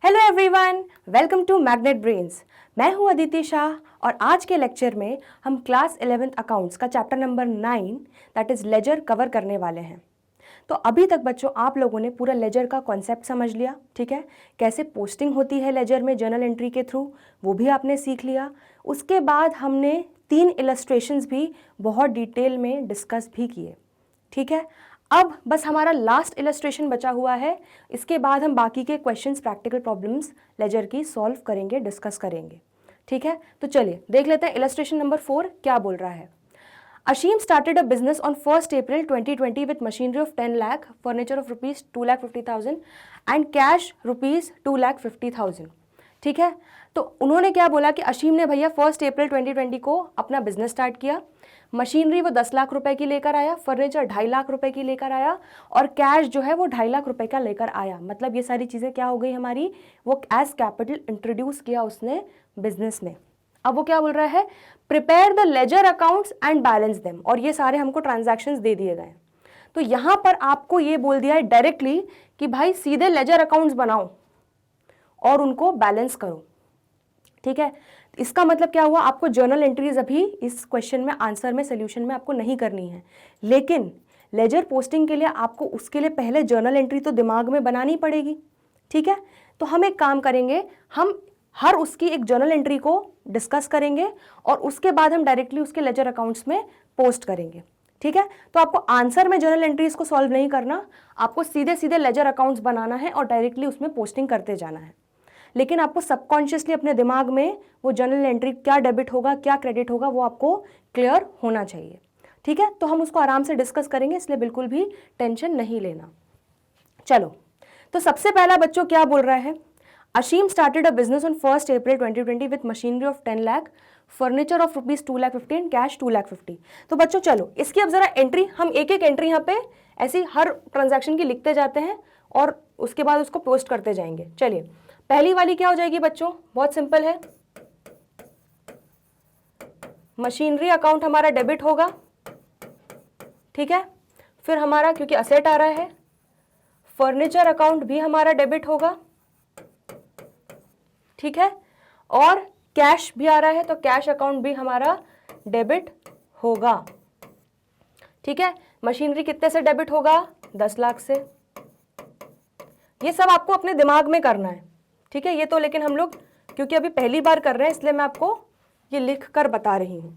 Hello everyone, welcome to magnet brains. मैं हूं अदिति शाह और आज के लेक्चर में हम क्लास 11th अकाउंट्स का chapter number 9 that is ledger cover करने वाले हैं। तो अभी तक बच्चों आप लोगों ने पूरा लेजर का कॉन्सेप्ट समझ लिया, ठीक है। कैसे पोस्टिंग होती है लेजर में जर्नल एंट्री के थ्रू, वो भी आपने सीख लिया। उसके बाद हमने 3 इलस्ट्रेशंस भी बहुत डिटेल में डिस्कस भी किए, ठीक है। अब बस हमारा लास्ट इलस्ट्रेशन बचा हुआ है, इसके बाद हम बाकी के क्वेश्चंस, प्रैक्टिकल प्रॉब्लम्स लेजर की सॉल्व करेंगे, डिस्कस करेंगे, ठीक है। तो चलिए देख लेते हैं इलस्ट्रेशन नंबर 4 क्या बोल रहा है। Ashim started a business on 1 April 2020 with machinery of 10 lakh, furniture of rupees 2,50,000 and cash rupees 2,50,000, ठीक है। तो उन्होंने क्या बोला कि अशीम ने भैया 1 April 2020 को अपना बिजनेस स्टार्ट किया। मशीनरी वो 10 लाख रुपए की लेकर आया, फर्नीचर 2.5 लाख रुपए की लेकर आया और कैश जो है वो 2.5 लाख रुपए का लेकर आया। मतलब ये सारी चीज़ें क्या हो गई हमारी, वो एज कैपिटल इंट्रोड्यूस किया उसने बिजनेस में। अब वो क्या बोल रहा है, prepare the ledger accounts and balance them, और ये सारे हमको ट्रांजैक्शंस दे दिए गए। तो यहाँ पर आपको ये बोल दिया है डायरेक्टली कि भाई सीधे लेजर अकाउंट्स बनाओ और उनको बैलेंस करो, ठीक है। इसका मतलब क्या हुआ, आपको जर्नल एंट्रीज अभी इस क्वेश्चन में आंसर में सोल्यूशन में आपको नहीं करनी है, लेकिन लेजर पोस्टिंग के लिए आपको उसके लिए पहले जर्नल एंट्री तो दिमाग में बनानी पड़ेगी, ठीक है। तो हम एक काम करेंगे, हम हर उसकी एक जर्नल एंट्री को डिस्कस करेंगे और उसके बाद हम डायरेक्टली उसके लेजर अकाउंट्स में पोस्ट करेंगे, ठीक है। तो आपको आंसर में जर्नल एंट्रीज को सॉल्व नहीं करना, आपको सीधे सीधे लेजर अकाउंट्स बनाना है और डायरेक्टली उसमें पोस्टिंग करते जाना है। लेकिन आपको सबकॉन्शियसली अपने दिमाग में वो जर्नल एंट्री क्या डेबिट होगा क्या क्रेडिट होगा वो आपको क्लियर होना चाहिए, ठीक है। तो हम उसको आराम से डिस्कस करेंगे, इसलिए बिल्कुल भी टेंशन नहीं लेना। चलो, तो सबसे पहला बच्चों क्या बोल रहा है, Ashim started a business on 1 April 2020 with machinery of 10 lakh, furniture of rupees 2,50,000 and cash 2,50,000। तो बच्चों चलो इसकी अब जरा एंट्री, हम एक एक एंट्री यहाँ पे ऐसी हर ट्रांजैक्शन की लिखते जाते हैं और उसके बाद उसको पोस्ट करते जाएंगे। चलिए पहली वाली क्या हो जाएगी बच्चों, बहुत सिंपल है, मशीनरी अकाउंट हमारा डेबिट होगा, ठीक है। फिर हमारा क्योंकि असेट आ रहा है, फर्नीचर अकाउंट भी हमारा डेबिट होगा, ठीक है। और कैश भी आ रहा है तो कैश अकाउंट भी हमारा डेबिट होगा, ठीक है। मशीनरी कितने से डेबिट होगा, 10 लाख से। ये सब आपको अपने दिमाग में करना है, ठीक है। ये तो लेकिन हम लोग क्योंकि अभी पहली बार कर रहे हैं इसलिए मैं आपको ये लिख कर बता रही हूं।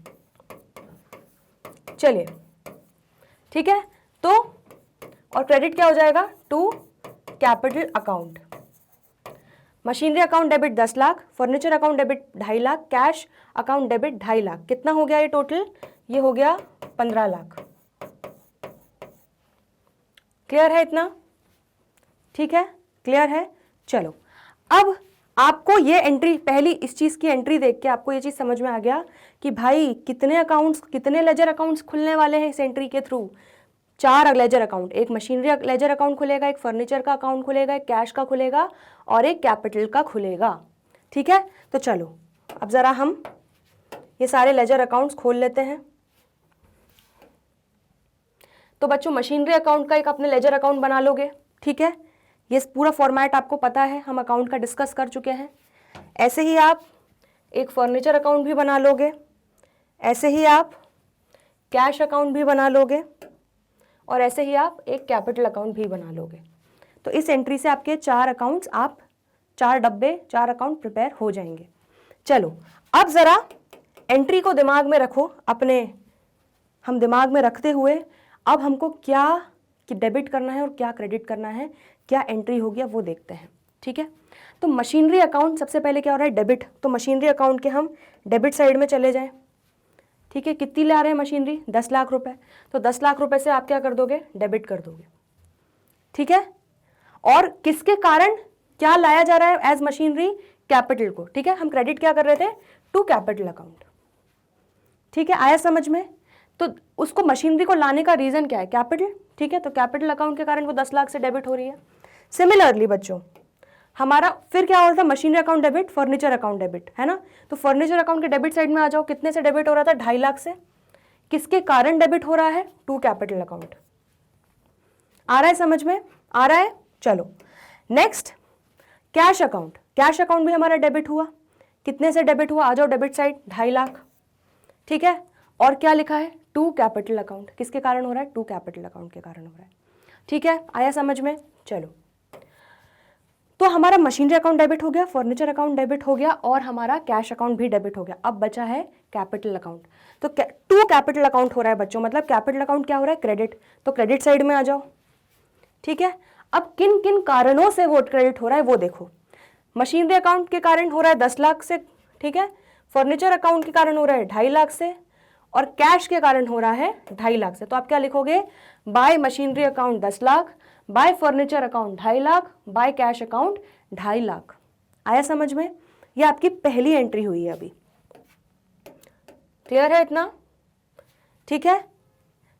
चलिए ठीक है, तो और क्रेडिट क्या हो जाएगा, to capital account. Machinery account debit 10 lakh, furniture account debit 2.5 lakh, cash account debit 2.5 lakh. कितना हो गया ये टोटल, ये हो गया 15 लाख। क्लियर है इतना, ठीक है, क्लियर है। चलो अब आपको ये एंट्री, पहली इस चीज की एंट्री देख के आपको ये चीज समझ में आ गया कि भाई कितने अकाउंट्स, कितने लेजर अकाउंट्स खुलने वाले हैं इस एंट्री के थ्रू। 4 लेजर अकाउंट, एक मशीनरी लेजर अकाउंट खुलेगा, एक फर्नीचर का अकाउंट खुलेगा, एक कैश का खुलेगा और एक कैपिटल का खुलेगा, ठीक है। तो चलो अब जरा हम ये सारे लेजर अकाउंट्स खोल लेते हैं। तो बच्चों मशीनरी अकाउंट का एक अपने लेजर अकाउंट बना लोगे, ठीक है। ये पूरा फॉर्मेट आपको पता है, हम अकाउंट का डिस्कस कर चुके हैं। ऐसे ही आप एक फर्नीचर अकाउंट भी बना लोगे, ऐसे ही आप कैश अकाउंट भी बना लोगे और ऐसे ही आप एक कैपिटल अकाउंट भी बना लोगे। तो इस एंट्री से आपके 4 अकाउंट्स, आप 4 डब्बे, 4 अकाउंट प्रिपेयर हो जाएंगे। चलो अब ज़रा एंट्री को दिमाग में रखो अपने, हम दिमाग में रखते हुए अब हमको क्या कि डेबिट करना है और क्या क्रेडिट करना है, क्या एंट्री हो गया वो देखते हैं, ठीक है। तो मशीनरी अकाउंट सबसे पहले क्या हो रहा है, डेबिट। तो मशीनरी अकाउंट के हम डेबिट साइड में चले जाएं, ठीक है। कितनी ला रहे हैं मशीनरी, 10 लाख रुपए। तो 10 लाख रुपए से आप क्या कर दोगे, डेबिट कर दोगे, ठीक है। और किसके कारण क्या लाया जा रहा है एज मशीनरी, कैपिटल को, ठीक है। हम क्रेडिट क्या कर रहे थे, टू कैपिटल अकाउंट, ठीक है। आया समझ में। तो उसको मशीनरी को लाने का रीजन क्या है, कैपिटल, ठीक है। तो कैपिटल अकाउंट के कारण वो 10 लाख से डेबिट हो रही है। सिमिलरली बच्चों हमारा फिर क्या हो रहा था, machinery account debit, furniture account debit, है ना। तो फर्नीचर अकाउंट के डेबिट साइड में आ जाओ, कितने से डेबिट हो रहा था, 2.5 लाख से। किसके कारण डेबिट हो रहा है, टू कैपिटल अकाउंट। आ रहा है समझ में, आ रहा है। चलो next, cash account, cash account भी हमारा डेबिट हुआ, कितने से डेबिट हुआ, आ जाओ डेबिट साइड, 2.5 लाख, ठीक है। और क्या लिखा है, टू कैपिटल अकाउंट, किसके कारण हो रहा है, टू कैपिटल अकाउंट के कारण हो रहा है, ठीक है, आया समझ में। चलो, तो हमारा मशीनरी अकाउंट डेबिट हो गया, फर्नीचर अकाउंट डेबिट हो गया और हमारा कैश अकाउंट भी डेबिट हो गया। अब बचा है कैपिटल अकाउंट। तो टू कैपिटल अकाउंट हो रहा है बच्चों, मतलब कैपिटल अकाउंट क्या हो रहा है, क्रेडिट, तो क्रेडिट साइड में आ जाओ, ठीक है। अब किन किन कारणों से वो क्रेडिट हो रहा है वो देखो। मशीनरी अकाउंट के कारण हो रहा है 10 लाख से, ठीक है, फर्नीचर अकाउंट के कारण हो रहा है 2.5 लाख से, और कैश के कारण हो रहा है 2.5 लाख से। तो आप क्या लिखोगे, bye machinery account 10 lakh, bye furniture account 2.5 lakh, by cash account 2.5 lakh. आया समझ में, ये आपकी पहली एंट्री हुई है अभी, क्लियर है इतना, ठीक है।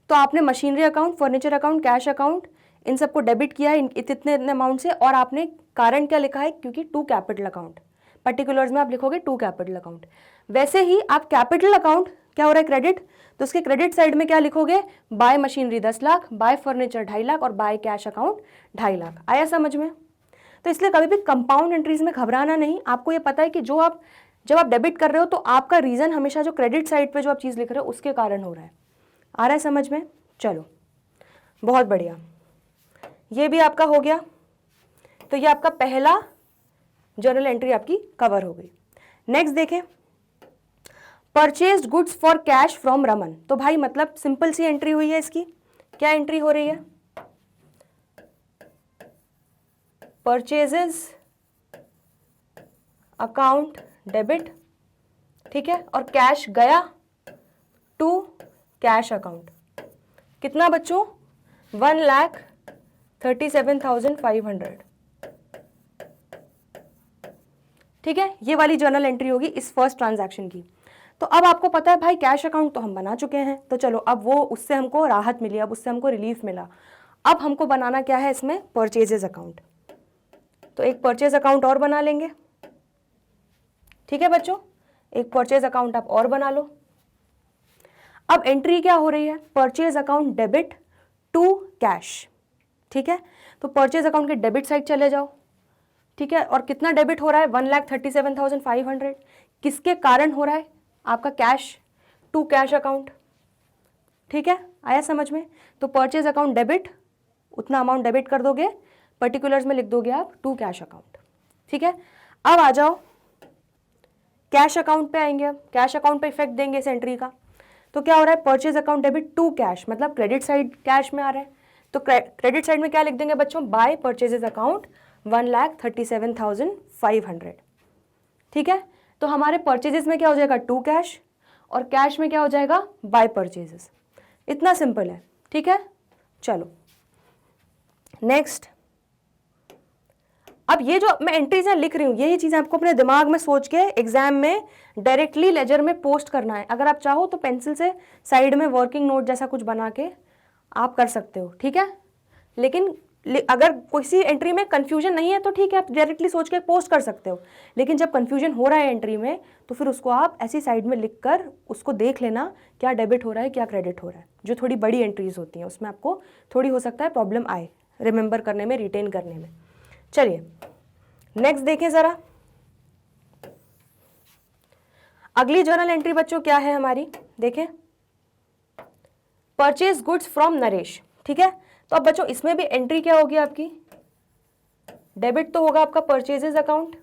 तो आपने machinery account, furniture account, cash account, इन सबको डेबिट किया है इतने अमाउंट से, और आपने कारण क्या लिखा है, क्योंकि टू कैपिटल अकाउंट, पर्टिकुलर्स में आप लिखोगे टू कैपिटल अकाउंट। वैसे ही आप कैपिटल अकाउंट क्या हो रहा है, क्रेडिट, तो उसके क्रेडिट साइड में क्या लिखोगे, bye machinery 10 lakh, bye furniture 2.5 lakh और बाय कैश अकाउंट 2.5 लाख। आया समझ में। तो इसलिए कभी भी कंपाउंड एंट्रीज में घबराना नहीं, आपको ये पता है कि जब आप डेबिट कर रहे हो तो आपका रीजन हमेशा जो क्रेडिट साइड पे जो आप चीज़ लिख रहे हो उसके कारण हो रहा है। आ रहा है समझ में, चलो बहुत बढ़िया, ये भी आपका हो गया। तो ये आपका पहला जर्नल एंट्री आपकी कवर हो गई। नेक्स्ट देखें, purchased goods for cash from Raman. तो भाई मतलब सिंपल सी एंट्री हुई है इसकी, क्या एंट्री हो रही है, परचेजेस अकाउंट डेबिट, ठीक है, और कैश गया टू कैश अकाउंट, कितना बच्चों, 1,37,500, ठीक है। ये वाली जर्नल एंट्री होगी इस फर्स्ट ट्रांजैक्शन की। तो अब आपको पता है भाई कैश अकाउंट तो हम बना चुके हैं, तो चलो अब वो उससे हमको राहत मिली, अब उससे हमको रिलीफ मिला। अब हमको बनाना क्या है इसमें, परचेजेस अकाउंट। तो एक परचेज अकाउंट और बना लेंगे, ठीक है बच्चों, एक परचेज अकाउंट आप और बना लो। अब एंट्री क्या हो रही है, purchase account debit to cash, ठीक है। तो परचेज अकाउंट के डेबिट साइड चले जाओ, ठीक है, और कितना डेबिट हो रहा है, 1,37,500, किसके कारण हो रहा है, आपका कैश टू कैश अकाउंट, ठीक है। आया समझ में। तो परचेज अकाउंट डेबिट, उतना अमाउंट डेबिट कर दोगे, पर्टिकुलर्स में लिख दोगे आप टू कैश अकाउंट, ठीक है। अब आ जाओ कैश अकाउंट पे आएंगे, अब कैश अकाउंट पे इफेक्ट देंगे इस एंट्री का। तो क्या हो रहा है, purchase account debit to cash, मतलब क्रेडिट साइड कैश में आ रहा है, तो क्रेडिट साइड में क्या लिख देंगे बच्चों, बाय परचेजेस अकाउंट 1,37,500, ठीक है। तो हमारे परचेजेस में क्या हो जाएगा, टू कैश, और कैश में क्या हो जाएगा, बाय परचेजेस। इतना सिंपल है, ठीक है। चलो नेक्स्ट, अब ये जो मैं एंट्रीज लिख रही हूँ यही चीज़ आपको अपने दिमाग में सोच के एग्जाम में डायरेक्टली लेजर में पोस्ट करना है। अगर आप चाहो तो पेंसिल से साइड में वर्किंग नोट जैसा कुछ बना के आप कर सकते हो, ठीक है। लेकिन अगर किसी एंट्री में कंफ्यूजन नहीं है तो ठीक है, आप डायरेक्टली सोच के पोस्ट कर सकते हो। लेकिन जब कंफ्यूजन हो रहा है एंट्री में तो फिर उसको आप ऐसी साइड में लिख कर उसको देख लेना, क्या डेबिट हो रहा है क्या क्रेडिट हो रहा है। जो थोड़ी बड़ी एंट्रीज होती हैं उसमें आपको थोड़ी हो सकता है प्रॉब्लम आए रिमेंबर करने में, रिटेन करने में। चलिए नेक्स्ट देखें ज़रा, अगली जर्नल एंट्री बच्चों क्या है हमारी, देखें, परचेज गुड्स फ्रॉम नरेश, ठीक है। तो अब बच्चों इसमें भी एंट्री क्या होगी आपकी, डेबिट तो होगा आपका परचेजेस अकाउंट,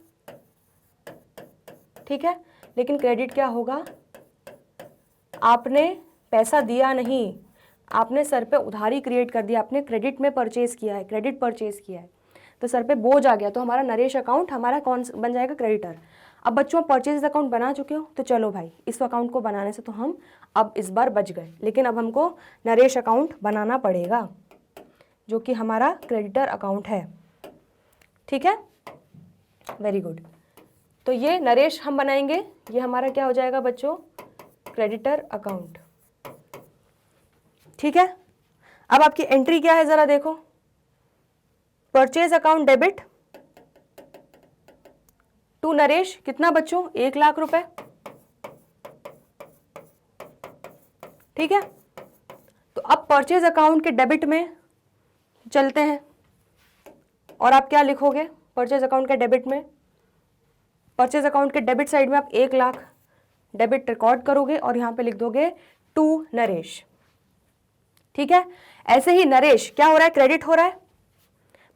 ठीक है, लेकिन क्रेडिट क्या होगा, आपने पैसा दिया नहीं, आपने सर पे उधारी क्रिएट कर दिया, आपने क्रेडिट में परचेज किया है, क्रेडिट परचेज किया है, तो सर पे बोझ आ गया, तो हमारा नरेश अकाउंट हमारा कौन बन जाएगा, क्रेडिटर। अब बच्चों परचेज अकाउंट बना चुके हो तो चलो भाई इस अकाउंट को बनाने से तो हम अब इस बार बच गए, लेकिन अब हमको नरेश अकाउंट बनाना पड़ेगा जो कि हमारा क्रेडिटर अकाउंट है, ठीक है, वेरी गुड। तो ये नरेश हम बनाएंगे, ये हमारा क्या हो जाएगा बच्चों, क्रेडिटर अकाउंट, ठीक है। अब आपकी एंट्री क्या है जरा देखो, purchase account debit to Naresh, कितना बच्चों, 1 लाख रुपए, ठीक है। तो अब परचेज अकाउंट के डेबिट में चलते हैं और आप क्या लिखोगे, परचेज अकाउंट के डेबिट में, परचेज अकाउंट के डेबिट साइड में आप 1 लाख डेबिट रिकॉर्ड करोगे और यहाँ पे लिख दोगे टू नरेश। ठीक है, ऐसे ही नरेश क्या हो रहा है, क्रेडिट हो रहा है,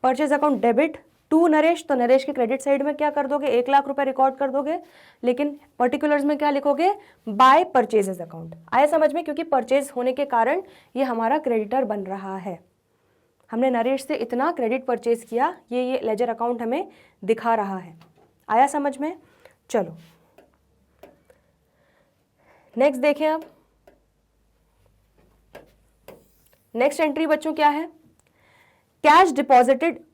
purchase account debit to Naresh, तो नरेश के क्रेडिट साइड में क्या कर दोगे, 1 लाख रुपए रिकॉर्ड कर दोगे, लेकिन पर्टिकुलर्स में क्या लिखोगे, बाय परचेजेस अकाउंट। आया समझ में, क्योंकि परचेज होने के कारण ये हमारा क्रेडिटर बन रहा है, हमने नरेश से इतना क्रेडिट परचेज किया, ये लेजर अकाउंट हमें दिखा रहा है। आया समझ में। चलो नेक्स्ट देखें अब, नेक्स्ट एंट्री बच्चों क्या है, cash deposited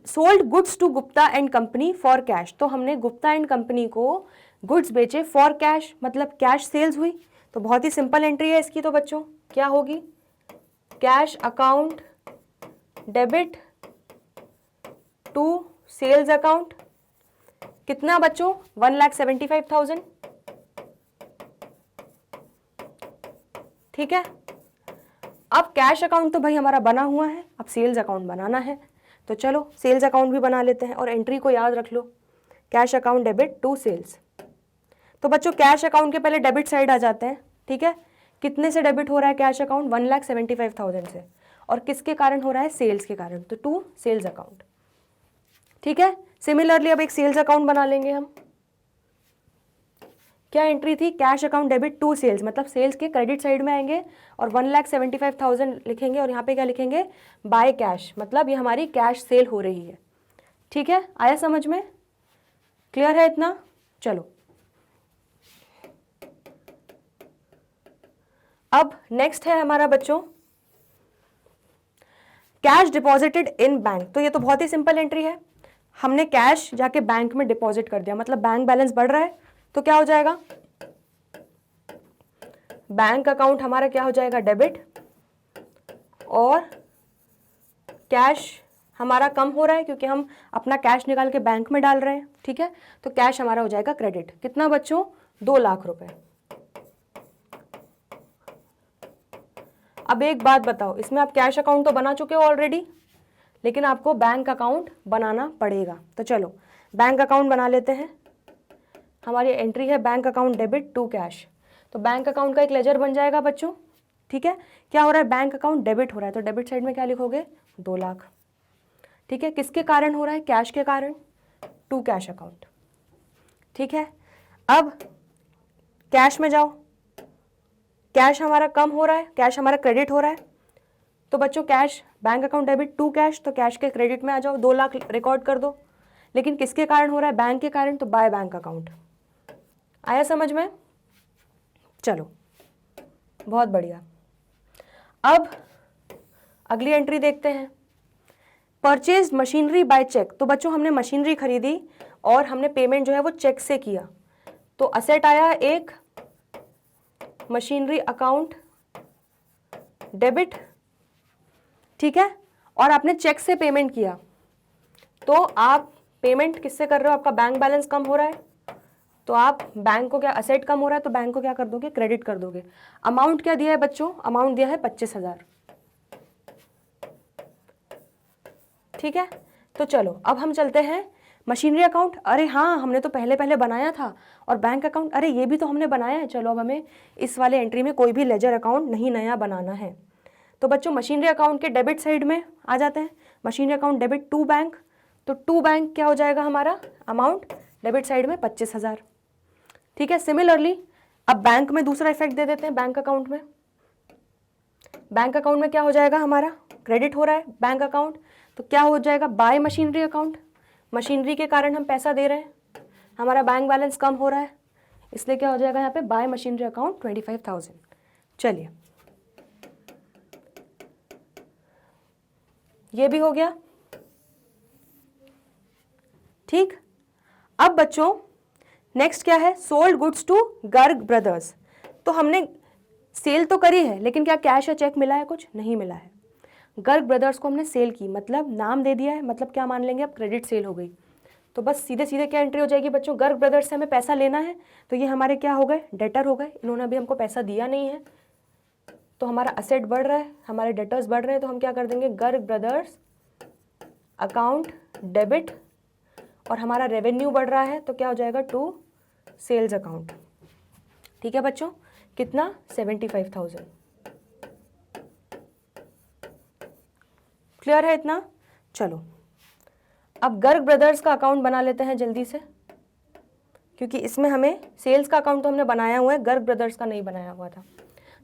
sold goods to Gupta and company for cash. तो हमने गुप्ता एंड कंपनी को गुड्स बेचे फॉर कैश, मतलब कैश सेल्स हुई। तो बहुत ही सिंपल एंट्री है इसकी, तो बच्चों क्या होगी, cash account debit to sales account, कितना बच्चों, 1,75,000। ठीक है, अब कैश अकाउंट तो भाई हमारा बना हुआ है, अब सेल्स अकाउंट बनाना है, तो चलो सेल्स अकाउंट भी बना लेते हैं और एंट्री को याद रख लो, cash account debit to sales. तो बच्चों कैश अकाउंट के पहले डेबिट साइड आ जाते हैं। ठीक है, कितने से डेबिट हो रहा है कैश अकाउंट, 1,75,000 से, और किसके कारण हो रहा है, सेल्स के कारण, तो टू सेल्स अकाउंट। ठीक है, सिमिलरली अब एक सेल्स अकाउंट बना लेंगे हम। क्या एंट्री थी, cash account debit to sales, मतलब सेल्स के क्रेडिट साइड में आएंगे और 1,75,000 लिखेंगे और यहाँ पे क्या लिखेंगे, बाय कैश, मतलब ये हमारी कैश सेल हो रही है। ठीक है, आया समझ में, क्लियर है इतना। चलो अब नेक्स्ट है हमारा बच्चों कैश डिपॉजिटेड इन बैंक। तो ये तो बहुत ही सिंपल एंट्री है, हमने कैश जाके बैंक में डिपॉजिट कर दिया, मतलब बैंक बैलेंस बढ़ रहा है, तो क्या हो जाएगा, बैंक अकाउंट हमारा क्या हो जाएगा, डेबिट, और कैश हमारा कम हो रहा है क्योंकि हम अपना कैश निकाल के बैंक में डाल रहे हैं। ठीक है, तो कैश हमारा हो जाएगा क्रेडिट, कितना बच्चों, 2 लाख रुपए। अब एक बात बताओ, इसमें आप कैश अकाउंट तो बना चुके हो ऑलरेडी, लेकिन आपको बैंक अकाउंट बनाना पड़ेगा। तो चलो बैंक अकाउंट बना लेते हैं। हमारी एंट्री है bank account debit to cash, तो बैंक अकाउंट का एक लेजर बन जाएगा बच्चों। ठीक है, क्या हो रहा है, बैंक अकाउंट डेबिट हो रहा है, तो डेबिट साइड में क्या लिखोगे, 2 लाख। ठीक है, किसके कारण हो रहा है, कैश के कारण, टू कैश अकाउंट। ठीक है, अब कैश में जाओ, कैश हमारा कम हो रहा है, कैश हमारा क्रेडिट हो रहा है, तो बच्चों cash bank account debit to cash, तो कैश के क्रेडिट में आ जाओ, 2 लाख रिकॉर्ड कर दो, लेकिन किसके कारण हो रहा है, बैंक के कारण, तो बाय बैंक अकाउंट। आया समझ में। चलो बहुत बढ़िया, अब अगली एंट्री देखते हैं, परचेज मशीनरी बाय चेक। तो बच्चों हमने मशीनरी खरीदी और हमने पेमेंट जो है वो चेक से किया, तो असेट आया एक, मशीनरी अकाउंट डेबिट। ठीक है, और आपने चेक से पेमेंट किया, तो आप पेमेंट किससे कर रहे हो, आपका बैंक बैलेंस कम हो रहा है, तो आप बैंक को क्या, असेट कम हो रहा है तो बैंक को क्या कर दोगे, क्रेडिट कर दोगे। अमाउंट क्या दिया है बच्चों, अमाउंट दिया है 25,000। ठीक है, तो चलो अब हम चलते हैं मशीनरी अकाउंट। अरे हाँ, हमने तो पहले बनाया था, और बैंक अकाउंट, अरे ये भी तो हमने बनाया है। चलो अब हमें इस वाले एंट्री में कोई भी लेजर अकाउंट नहीं नया बनाना है। तो बच्चों मशीनरी अकाउंट के डेबिट साइड में आ जाते हैं, machinery account debit to bank, तो टू बैंक क्या हो जाएगा हमारा, अमाउंट डेबिट साइड में 25,000। ठीक है, सिमिलरली अब बैंक में दूसरा इफेक्ट दे देते हैं, बैंक अकाउंट में, बैंक अकाउंट में क्या हो जाएगा हमारा, क्रेडिट हो रहा है बैंक अकाउंट, तो क्या हो जाएगा, बाय मशीनरी अकाउंट, मशीनरी के कारण हम पैसा दे रहे हैं, हमारा बैंक बैलेंस कम हो रहा है, इसलिए क्या हो जाएगा यहाँ पे, बाय मशीनरी अकाउंट 25,000। चलिए ये भी हो गया। ठीक, अब बच्चों नेक्स्ट क्या है, sold goods to Garg brothers. तो हमने सेल तो करी है, लेकिन क्या कैश या चेक मिला है, कुछ नहीं मिला है। गर्ग ब्रदर्स को हमने सेल की, मतलब नाम दे दिया है, मतलब क्या मान लेंगे, अब क्रेडिट सेल हो गई। तो बस सीधे सीधे क्या एंट्री हो जाएगी बच्चों, गर्ग ब्रदर्स से हमें पैसा लेना है, तो ये हमारे क्या हो गए, डेटर हो गए, इन्होंने अभी हमको पैसा दिया नहीं है, तो हमारा असेट बढ़ रहा है, हमारे डेटर्स बढ़ रहे हैं, तो हम क्या कर देंगे, गर्ग ब्रदर्स अकाउंट डेबिट और हमारा रेवेन्यू बढ़ रहा है, तो क्या हो जाएगा, टू सेल्स अकाउंट। ठीक है बच्चों, कितना, 75,000। क्लियर है इतना? चलो अब गर्ग ब्रदर्स का अकाउंट बना लेते हैं जल्दी से, क्योंकि इसमें हमें सेल्स का अकाउंट तो हमने बनाया हुआ है, गर्ग ब्रदर्स का नहीं बनाया हुआ था।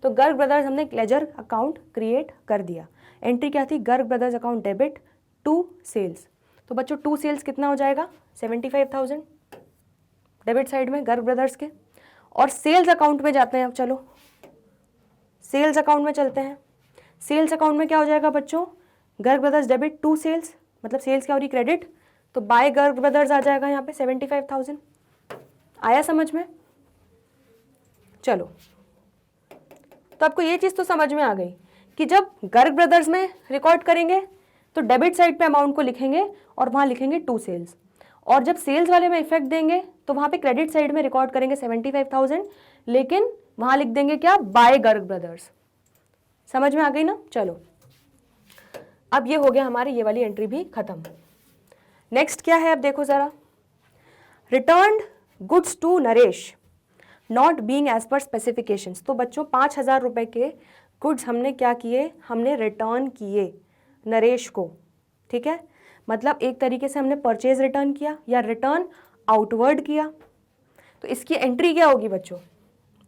तो गर्ग ब्रदर्स हमने एक लेजर अकाउंट क्रिएट कर दिया। एंट्री क्या थी, Garg brothers account debit to sales. तो बच्चों टू सेल्स कितना हो जाएगा, 75,000 डेबिट साइड में गर्ग ब्रदर्स के। और सेल्स अकाउंट में जाते हैं अब, चलो सेल्स अकाउंट में चलते हैं। सेल्स अकाउंट में क्या हो जाएगा बच्चों, Garg brothers debit to sales, मतलब सेल्स क्या हो रही, क्रेडिट, तो बाय गर्ग ब्रदर्स आ जाएगा यहाँ पे 75,000। आया समझ में? चलो तो आपको ये चीज़ तो समझ में आ गई कि जब गर्ग ब्रदर्स में रिकॉर्ड करेंगे तो डेबिट साइड पे अमाउंट को लिखेंगे और वहाँ लिखेंगे टू सेल्स, और जब सेल्स वाले में इफेक्ट देंगे तो वहाँ पे क्रेडिट साइड में रिकॉर्ड करेंगे 75,000, लेकिन वहाँ लिख देंगे क्या, बाय गर्ग ब्रदर्स। समझ में आ गई ना? चलो अब ये हो गया हमारी ये वाली एंट्री भी खत्म। नेक्स्ट क्या है, अब देखो ज़रा, return goods to Naresh not being as per specifications. तो बच्चों 5,000 रुपये के गुड्स हमने क्या किए, हमने रिटर्न किए नरेश को। ठीक है, मतलब एक तरीके से हमने परचेज रिटर्न किया या रिटर्न आउटवर्ड किया। तो इसकी एंट्री क्या होगी बच्चों,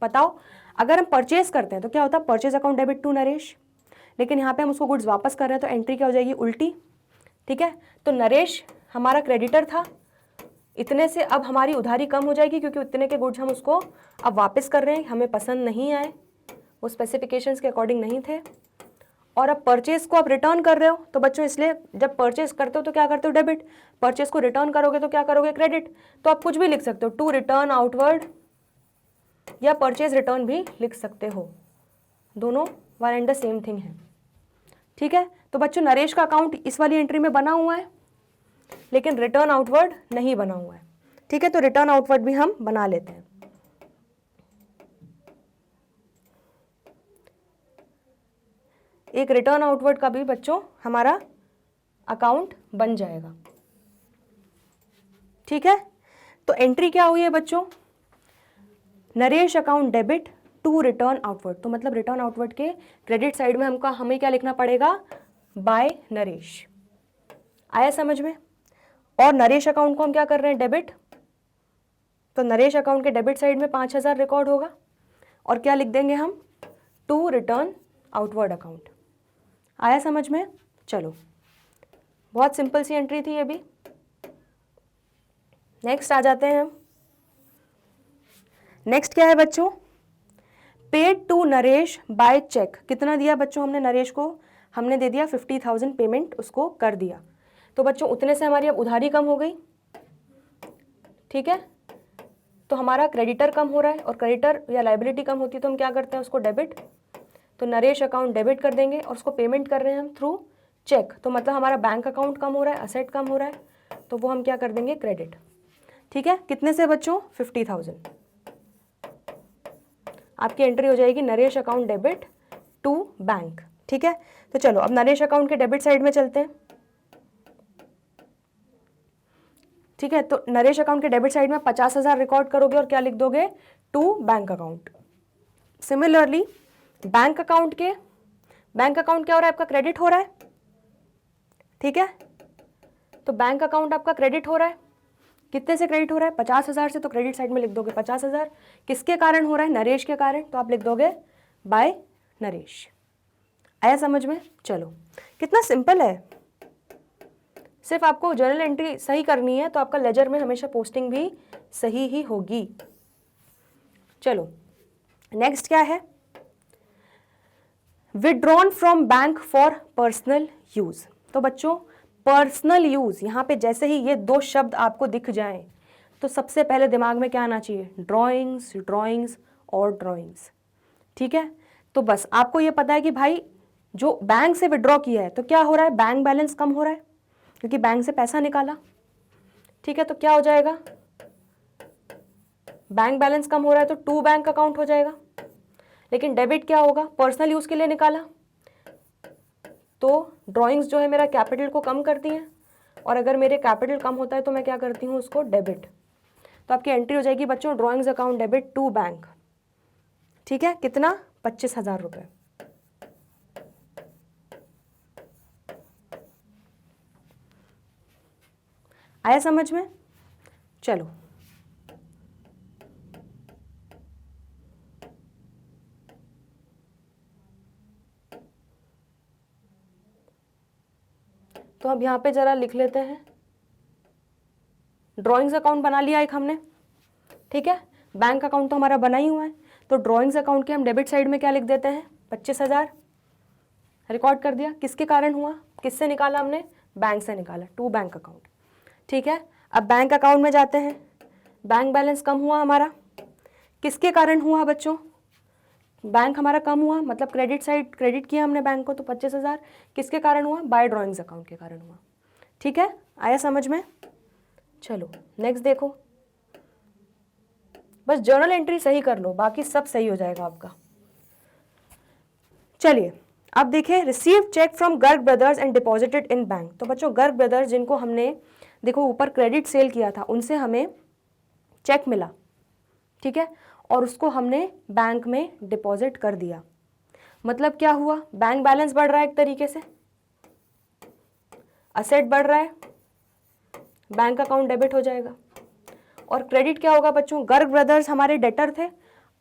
बताओ। अगर हम परचेज करते हैं तो क्या होता है, purchase account debit to Naresh, लेकिन यहाँ पे हम उसको गुड्स वापस कर रहे हैं तो एंट्री क्या हो जाएगी, उल्टी। ठीक है, तो नरेश हमारा क्रेडिटर था, इतने से अब हमारी उधारी कम हो जाएगी, क्योंकि इतने के गुड्स हम उसको अब वापस कर रहे हैं, हमें पसंद नहीं आए, वो स्पेसिफिकेशंस के अकॉर्डिंग नहीं थे, और अब परचेज को आप रिटर्न कर रहे हो। तो बच्चों इसलिए जब परचेज करते हो तो क्या करते हो, डेबिट, परचेज को रिटर्न करोगे तो क्या करोगे, क्रेडिट। तो आप कुछ भी लिख सकते हो, टू रिटर्न आउटवर्ड या परचेज रिटर्न भी लिख सकते हो, दोनों one and the same thing है। ठीक है, तो बच्चों नरेश का अकाउंट इस वाली एंट्री में बना हुआ है, लेकिन रिटर्न आउटवर्ड नहीं बना हुआ है। ठीक है, तो रिटर्न आउटवर्ड भी हम बना लेते हैं। एक रिटर्न आउटवर्ड का भी बच्चों हमारा अकाउंट बन जाएगा। ठीक है, तो एंट्री क्या हुई है बच्चों, Naresh account debit to return outward. तो मतलब रिटर्न आउटवर्ड के क्रेडिट साइड में हमें क्या लिखना पड़ेगा, बाय नरेश। आया समझ में? और नरेश अकाउंट को हम क्या कर रहे हैं, डेबिट, तो नरेश अकाउंट के डेबिट साइड में 5,000 रिकॉर्ड होगा, और क्या लिख देंगे हम, टू रिटर्न आउटवर्ड अकाउंट। आया समझ में? चलो बहुत सिंपल सी एंट्री थी ये भी। नेक्स्ट आ जाते हैं हम। नेक्स्ट क्या है बच्चों, paid to Naresh by cheque. कितना दिया बच्चों हमने नरेश को, हमने दे दिया 50,000 पेमेंट उसको कर दिया। तो बच्चों उतने से हमारी अब उधारी कम हो गई। ठीक है, तो हमारा क्रेडिटर कम हो रहा है, और क्रेडिटर या लाइबिलिटी कम होती है तो हम क्या करते हैं, उसको डेबिट, तो नरेश अकाउंट डेबिट कर देंगे, और उसको पेमेंट कर रहे हैं हम थ्रू चेक, तो मतलब हमारा बैंक अकाउंट कम हो रहा है, असेट कम हो रहा है, तो वो हम क्या कर देंगे, क्रेडिट। ठीक है, कितने से बच्चों, 50,000। आपकी एंट्री हो जाएगी Naresh account debit to bank. ठीक है, तो चलो अब नरेश अकाउंट के डेबिट साइड में चलते हैं। ठीक है, तो नरेश अकाउंट के डेबिट साइड में 50,000 रिकॉर्ड करोगे और क्या लिख दोगे, to bank account. Similarly bank account क्या हो रहा है आपका, क्रेडिट हो रहा है। ठीक है, तो बैंक अकाउंट आपका क्रेडिट हो रहा है, कितने से क्रेडिट हो रहा है, 50,000 से, तो क्रेडिट साइड में लिख दोगे 50,000। किसके कारण हो रहा है, नरेश के कारण, तो आप लिख दोगे बाय नरेश। आया समझ में? चलो कितना सिंपल है, सिर्फ आपको जर्नल एंट्री सही करनी है तो आपका लेजर में हमेशा पोस्टिंग भी सही ही होगी। चलो नेक्स्ट क्या है, withdrawn from bank for personal use. तो बच्चों पर्सनल यूज, यहाँ पे जैसे ही ये दो शब्द आपको दिख जाएं तो सबसे पहले दिमाग में क्या आना चाहिए, ड्राइंग्स और ड्राइंग्स। ठीक है, तो बस आपको ये पता है कि भाई जो बैंक से विड्रॉ किया है तो क्या हो रहा है, बैंक बैलेंस कम हो रहा है क्योंकि बैंक से पैसा निकाला। ठीक है, तो क्या हो जाएगा, बैंक बैलेंस कम हो रहा है तो टू बैंक अकाउंट हो जाएगा। लेकिन डेबिट क्या होगा, पर्सनल यूज के लिए निकाला, तो ड्राइंग्स जो है मेरा कैपिटल को कम करती हैं और अगर मेरे कैपिटल कम होता है तो मैं क्या करती हूँ, उसको डेबिट। तो आपकी एंट्री हो जाएगी बच्चों drawings account debit to bank. ठीक है, कितना, 25,000 रुपये। आया समझ में? चलो तो अब यहाँ पे जरा लिख लेते हैं, ड्रॉइंग्स अकाउंट बना लिया एक हमने, ठीक है, बैंक अकाउंट तो हमारा बना ही हुआ है, तो ड्रॉइंग्स अकाउंट के हम डेबिट साइड में क्या लिख देते हैं, 25,000 रिकॉर्ड कर दिया। किसके कारण हुआ, किससे निकाला हमने, बैंक से निकाला, टू बैंक अकाउंट। ठीक है, अब बैंक अकाउंट में जाते हैं, बैंक बैलेंस कम हुआ हमारा, किसके कारण हुआ बच्चों, बैंक हमारा कम हुआ, मतलब क्रेडिट साइड क्रेडिट किया हमने बैंक को, तो 25,000 किसके कारण हुआ, बाय ड्रॉइंग्स अकाउंट के कारण हुआ। ठीक है, आया समझ में? चलो नेक्स्ट देखो, बस जर्नल एंट्री सही कर लो, बाकी सब सही हो जाएगा आपका। चलिए अब देखिए, receive cheque from Garg brothers and deposited in bank. तो बच्चों गर्ग ब्रदर्स जिनको हमने देखो ऊपर क्रेडिट सेल किया था, उनसे हमें चेक मिला, ठीक है, और उसको हमने बैंक में डिपॉजिट कर दिया। मतलब क्या हुआ, बैंक बैलेंस बढ़ रहा है एक तरीके से, असेट बढ़ रहा है, बैंक अकाउंट डेबिट हो जाएगा। और क्रेडिट क्या होगा बच्चों, गर्ग ब्रदर्स हमारे डेटर थे,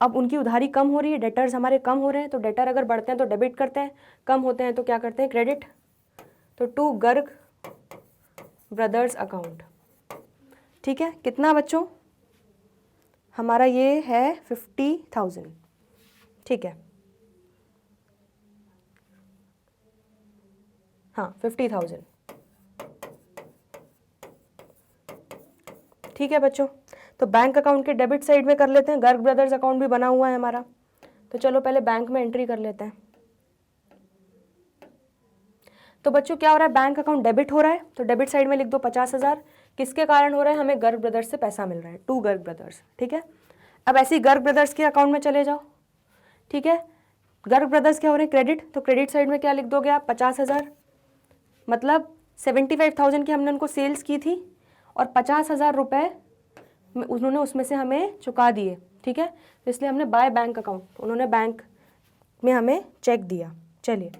अब उनकी उधारी कम हो रही है, डेटर्स हमारे कम हो रहे हैं, तो डेटर अगर बढ़ते हैं तो डेबिट करते हैं, कम होते हैं तो क्या करते हैं, क्रेडिट। तो टू गर्ग ब्रदर्स अकाउंट। ठीक है, कितना बच्चों, हमारा ये है 50,000। ठीक है, हाँ 50,000। ठीक है बच्चों, तो बैंक अकाउंट के डेबिट साइड में कर लेते हैं, गर्ग ब्रदर्स अकाउंट भी बना हुआ है हमारा, तो चलो पहले बैंक में एंट्री कर लेते हैं। तो बच्चों क्या हो रहा है, बैंक अकाउंट डेबिट हो रहा है, तो डेबिट साइड में लिख दो 50,000, किसके कारण हो रहा है, हमें गर्ग ब्रदर्स से पैसा मिल रहा है, टू गर्ग ब्रदर्स। ठीक है, अब ऐसे ही गर्ग ब्रदर्स के अकाउंट में चले जाओ। ठीक है, गर्ग ब्रदर्स क्या हो रहे हैं, क्रेडिट, तो क्रेडिट साइड में क्या लिख दोगे आप, 50,000, मतलब 75,000 की हमने उनको सेल्स की थी और 50,000 रुपये उन्होंने उसमें से हमें चुका दिए। ठीक है, तो इसलिए हमने बाय बैंक अकाउंट, उन्होंने बैंक में हमें चेक दिया। चलिए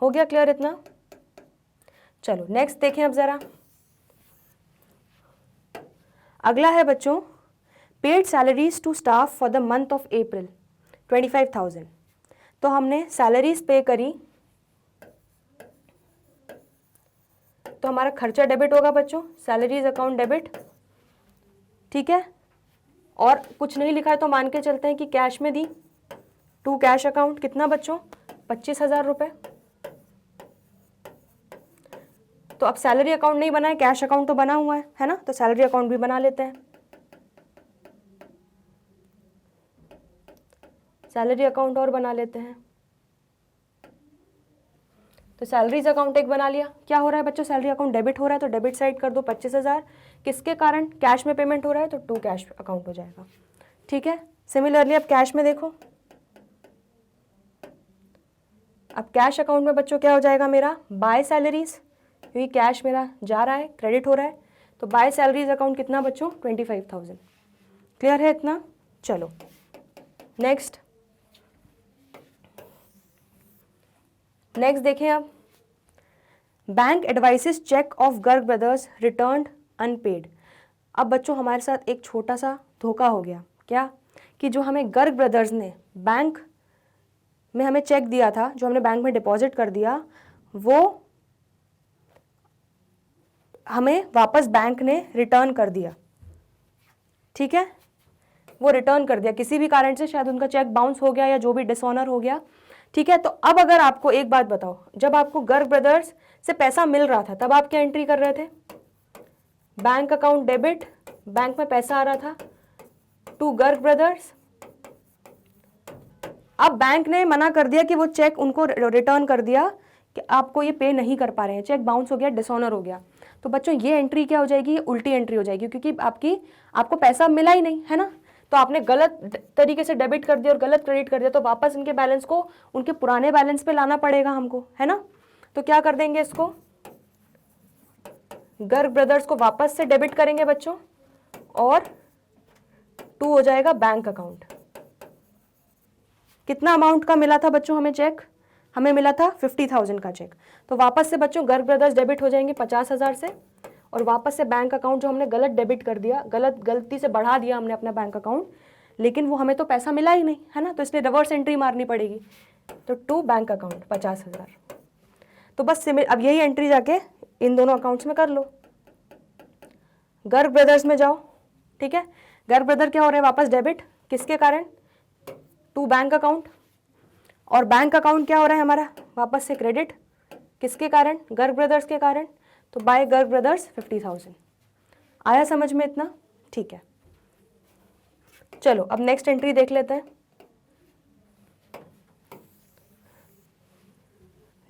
हो गया क्लियर इतना? चलो नेक्स्ट देखें अब ज़रा, अगला है बच्चों, paid salaries to staff for the month of April 25,000। तो हमने सैलरीज पे करी, तो हमारा खर्चा डेबिट होगा बच्चों, सैलरीज अकाउंट डेबिट। ठीक है, और कुछ नहीं लिखा है तो मान के चलते हैं कि कैश में दी, टू कैश अकाउंट, कितना बच्चों, 25,000 रुपये। तो अब सैलरी अकाउंट नहीं बना है, कैश अकाउंट तो बना हुआ है ना, तो सैलरी अकाउंट भी बना लेते हैं। सैलरी अकाउंट और बना लेते हैं, तो सैलरीज अकाउंट एक बना लिया। क्या हो रहा है बच्चों, सैलरी अकाउंट डेबिट हो रहा है, तो डेबिट साइड कर दो 25,000, किसके कारण, कैश में पेमेंट हो रहा है, तो टू कैश अकाउंट हो जाएगा। ठीक है, सिमिलरली अब कैश में देखो, अब कैश अकाउंट में बच्चों क्या हो जाएगा मेरा, बाय सैलरीज, क्योंकि कैश मेरा जा रहा है, क्रेडिट हो रहा है, तो बाय सैलरीज अकाउंट कितना बच्चों, 25,000। क्लियर है इतना? चलो नेक्स्ट देखें अब, bank advises cheque of Garg brothers returned unpaid. अब बच्चों हमारे साथ एक छोटा सा धोखा हो गया, क्या, कि जो हमें गर्ग ब्रदर्स ने बैंक में हमें चेक दिया था, जो हमने बैंक में डिपॉजिट कर दिया, वो हमें वापस बैंक ने रिटर्न कर दिया। ठीक है, वो रिटर्न कर दिया किसी भी कारण से, शायद उनका चेक बाउंस हो गया या जो भी डिसऑनर हो गया। ठीक है, तो अब अगर आपको एक बात बताओ, जब आपको गर्ग ब्रदर्स से पैसा मिल रहा था तब आप क्या एंट्री कर रहे थे, बैंक अकाउंट डेबिट, बैंक में पैसा आ रहा था टू गर्ग ब्रदर्स। अब बैंक ने मना कर दिया कि वो चेक उनको रिटर्न कर दिया कि आपको ये पे नहीं कर पा रहे हैं, चेक बाउंस हो गया, डिसऑनर हो गया। तो बच्चों ये एंट्री क्या हो जाएगी, उल्टी एंट्री हो जाएगी, क्योंकि आपको पैसा मिला ही नहीं है ना, तो आपने गलत तरीके से डेबिट कर दिया और गलत क्रेडिट कर दिया, तो वापस इनके बैलेंस को उनके पुराने बैलेंस पे लाना पड़ेगा हमको, है ना। तो क्या कर देंगे इसको, गर्ग ब्रदर्स को वापस से डेबिट करेंगे बच्चों, और 2 हो जाएगा बैंक अकाउंट। कितना अमाउंट का मिला था बच्चों हमें चेक? हमें मिला था 50,000 का चेक। तो वापस से बच्चों गर्ग ब्रदर्स डेबिट हो जाएंगे 50,000 से, और वापस से बैंक अकाउंट जो हमने गलत डेबिट कर दिया, गलती से बढ़ा दिया हमने अपना बैंक अकाउंट, लेकिन वो हमें तो पैसा मिला ही नहीं है ना, तो इसलिए रिवर्स एंट्री मारनी पड़ेगी। तो टू बैंक अकाउंट 50,000। तो बस अब यही एंट्री जाके इन दोनों अकाउंट्स में कर लो। गर्ग ब्रदर्स में जाओ, ठीक है। गर्ग ब्रदर क्या हो रहा है? वापस डेबिट, किसके कारण? To bank account. और बैंक अकाउंट क्या हो रहा है हमारा? वापस से क्रेडिट, किसके कारण? गर्ग ब्रदर्स के कारण। तो बाय गर्ग ब्रदर्स 50,000। आया समझ में इतना? ठीक है, चलो अब नेक्स्ट एंट्री देख लेते हैं।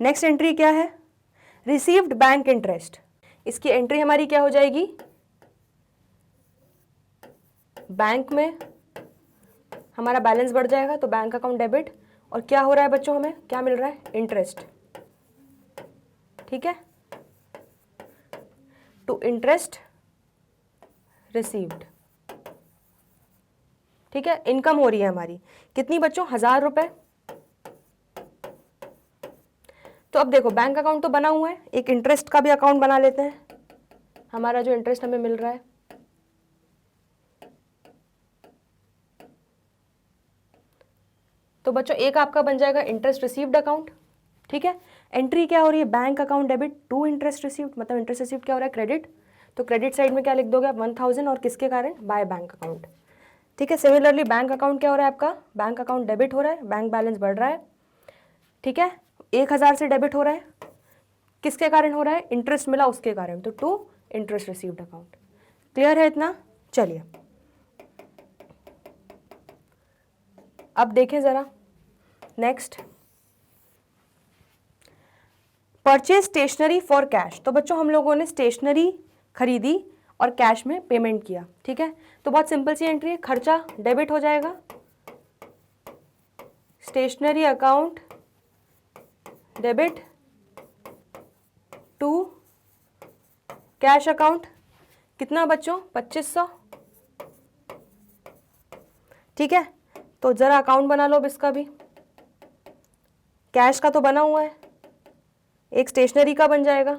नेक्स्ट एंट्री क्या है? Received bank interest. इसकी एंट्री हमारी क्या हो जाएगी? बैंक में हमारा बैलेंस बढ़ जाएगा, तो बैंक अकाउंट डेबिट, और क्या हो रहा है बच्चों? हमें क्या मिल रहा है? इंटरेस्ट, ठीक है। टू इंटरेस्ट रिसीव्ड, ठीक है। इनकम हो रही है हमारी कितनी बच्चों? 1,000 रुपए। तो अब देखो बैंक अकाउंट तो बना हुआ है, एक इंटरेस्ट का भी अकाउंट बना लेते हैं, हमारा जो इंटरेस्ट हमें मिल रहा है। तो बच्चों एक आपका बन जाएगा इंटरेस्ट रिसीव्ड अकाउंट, ठीक है। एंट्री क्या हो रही है? Bank account debit to interest received, मतलब इंटरेस्ट रिसीव्ड क्या हो रहा है? क्रेडिट। तो क्रेडिट साइड में क्या लिख दोगे आप? 1,000, और किसके कारण? बाय बैंक अकाउंट, ठीक है। सिमिलरली बैंक अकाउंट क्या हो रहा है आपका? बैंक अकाउंट डेबिट हो रहा है, बैंक बैलेंस बढ़ रहा है, ठीक है। 1,000 से डेबिट हो रहा है, किसके कारण हो रहा है? इंटरेस्ट मिला उसके कारण, तो to interest received account. Clear है इतना? चलिए अब देखें जरा next, purchase stationery for cash. तो बच्चों हम लोगों ने स्टेशनरी खरीदी और कैश में पेमेंट किया, ठीक है। तो बहुत सिंपल सी एंट्री है, खर्चा डेबिट हो जाएगा, stationery account debit to cash account. कितना बच्चों? 2,500, ठीक है। तो जरा अकाउंट बना लो अब इसका भी, कैश का तो बना हुआ है, एक स्टेशनरी का बन जाएगा,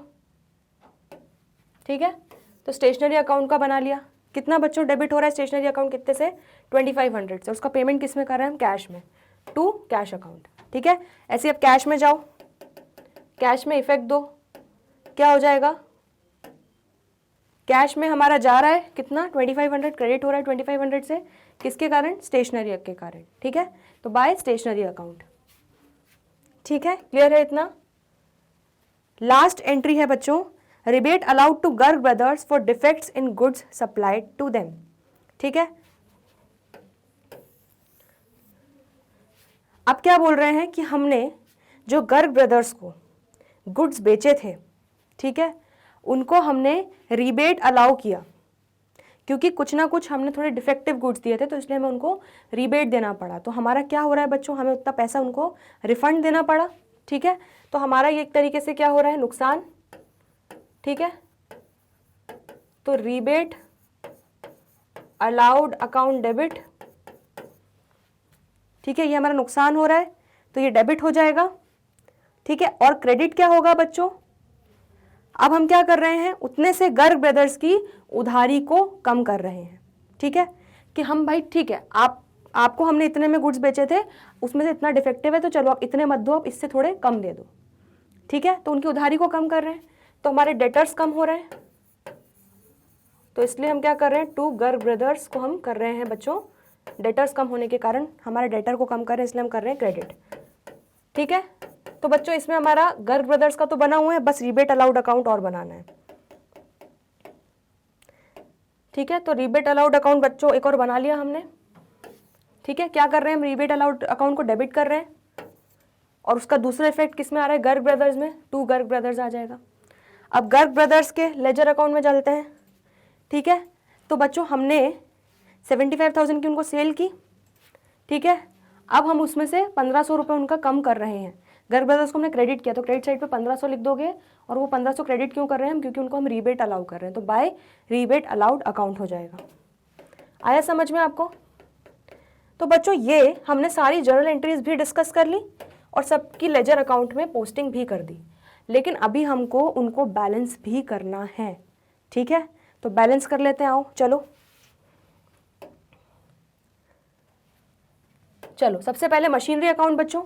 ठीक है। तो स्टेशनरी अकाउंट का बना लिया। कितना बच्चों डेबिट हो रहा है स्टेशनरी अकाउंट? कितने से? 2,500 से। उसका पेमेंट किस में कर रहे हैं हम? कैश में, टू कैश अकाउंट, ठीक है। ऐसे अब कैश में जाओ, कैश में इफेक्ट दो, क्या हो जाएगा? कैश में हमारा जा रहा है कितना? 2,500, क्रेडिट हो रहा है 2,500 से, किसके कारण? स्टेशनरी के कारण, ठीक है। तो बाय स्टेशनरी अकाउंट, ठीक है। क्लियर है इतना? लास्ट एंट्री है बच्चों, rebate allowed to Garg brothers for defects in goods supplied to them, ठीक है। अब क्या बोल रहे हैं कि हमने जो गर्ग ब्रदर्स को गुड्स बेचे थे, ठीक है, उनको हमने रिबेट अलाउ किया, क्योंकि कुछ ना कुछ हमने थोड़े डिफेक्टिव गुड्स दिए थे, तो इसलिए हमें उनको रिबेट देना पड़ा। तो हमारा क्या हो रहा है बच्चों? हमें उतना पैसा उनको रिफंड देना पड़ा, ठीक है। तो हमारा ये एक तरीके से क्या हो रहा है? नुकसान, ठीक है। तो रिबेट अलाउड अकाउंट डेबिट, ठीक है, ये हमारा नुकसान हो रहा है, तो ये डेबिट हो जाएगा, ठीक है। और क्रेडिट क्या होगा बच्चों? अब हम क्या कर रहे हैं? उतने से गर्ग ब्रदर्स की उधारी को कम कर रहे हैं, ठीक है। कि हम भाई ठीक है, आपको हमने इतने में गुड्स बेचे थे, उसमें से इतना डिफेक्टिव है, तो चलो आप इतने मत दो, आप इससे थोड़े कम दे दो, ठीक है। तो उनकी उधारी को कम कर रहे हैं, तो हमारे डेटर्स कम हो रहे हैं, तो इसलिए हम क्या कर रहे हैं? टू गर्ग ब्रदर्स को हम कर रहे हैं बच्चों, डेटर्स कम होने के कारण हमारे डेटर को कम कर रहे हैं, इसलिए हम कर रहे हैं क्रेडिट, ठीक है। तो बच्चों इसमें हमारा गर्ग ब्रदर्स का तो बना हुआ है, बस रिबेट अलाउड अकाउंट और बनाना है, ठीक है। तो रिबेट अलाउड अकाउंट बच्चों एक और बना लिया हमने, ठीक है। क्या कर रहे हैं हम? रिबेट अलाउड अकाउंट को डेबिट कर रहे हैं, और उसका दूसरा इफेक्ट किस में आ रहा है? गर्ग ब्रदर्स में, टू गर्ग ब्रदर्स आ जाएगा। अब गर्ग ब्रदर्स के लेजर अकाउंट में चलते हैं, ठीक है। तो बच्चों हमने 75,000 की उनको सेल की, ठीक है। अब हम उसमें से 1,500 रुपये उनका कम कर रहे हैं, गर्ग ब्रदर्स को हमने क्रेडिट किया तो क्रेडिट साइड पे 1500 लिख दोगे, और वो 1500 क्रेडिट क्यों कर रहे हैं हम, क्योंकि उनको हम रीबेट अलाउ कर रहे हैं, तो बाय रीबेट अलाउड अकाउंट हो जाएगा। आया समझ में आपको? तो बच्चों ये हमने सारी जर्नल एंट्रीज भी डिस्कस कर ली और सबकी लेजर अकाउंट में पोस्टिंग भी कर दी, लेकिन अभी हमको उनको बैलेंस भी करना है। ठीक है, तो बैलेंस कर लेते हैं, आओ चलो। चलो सबसे पहले मशीनरी अकाउंट बच्चों,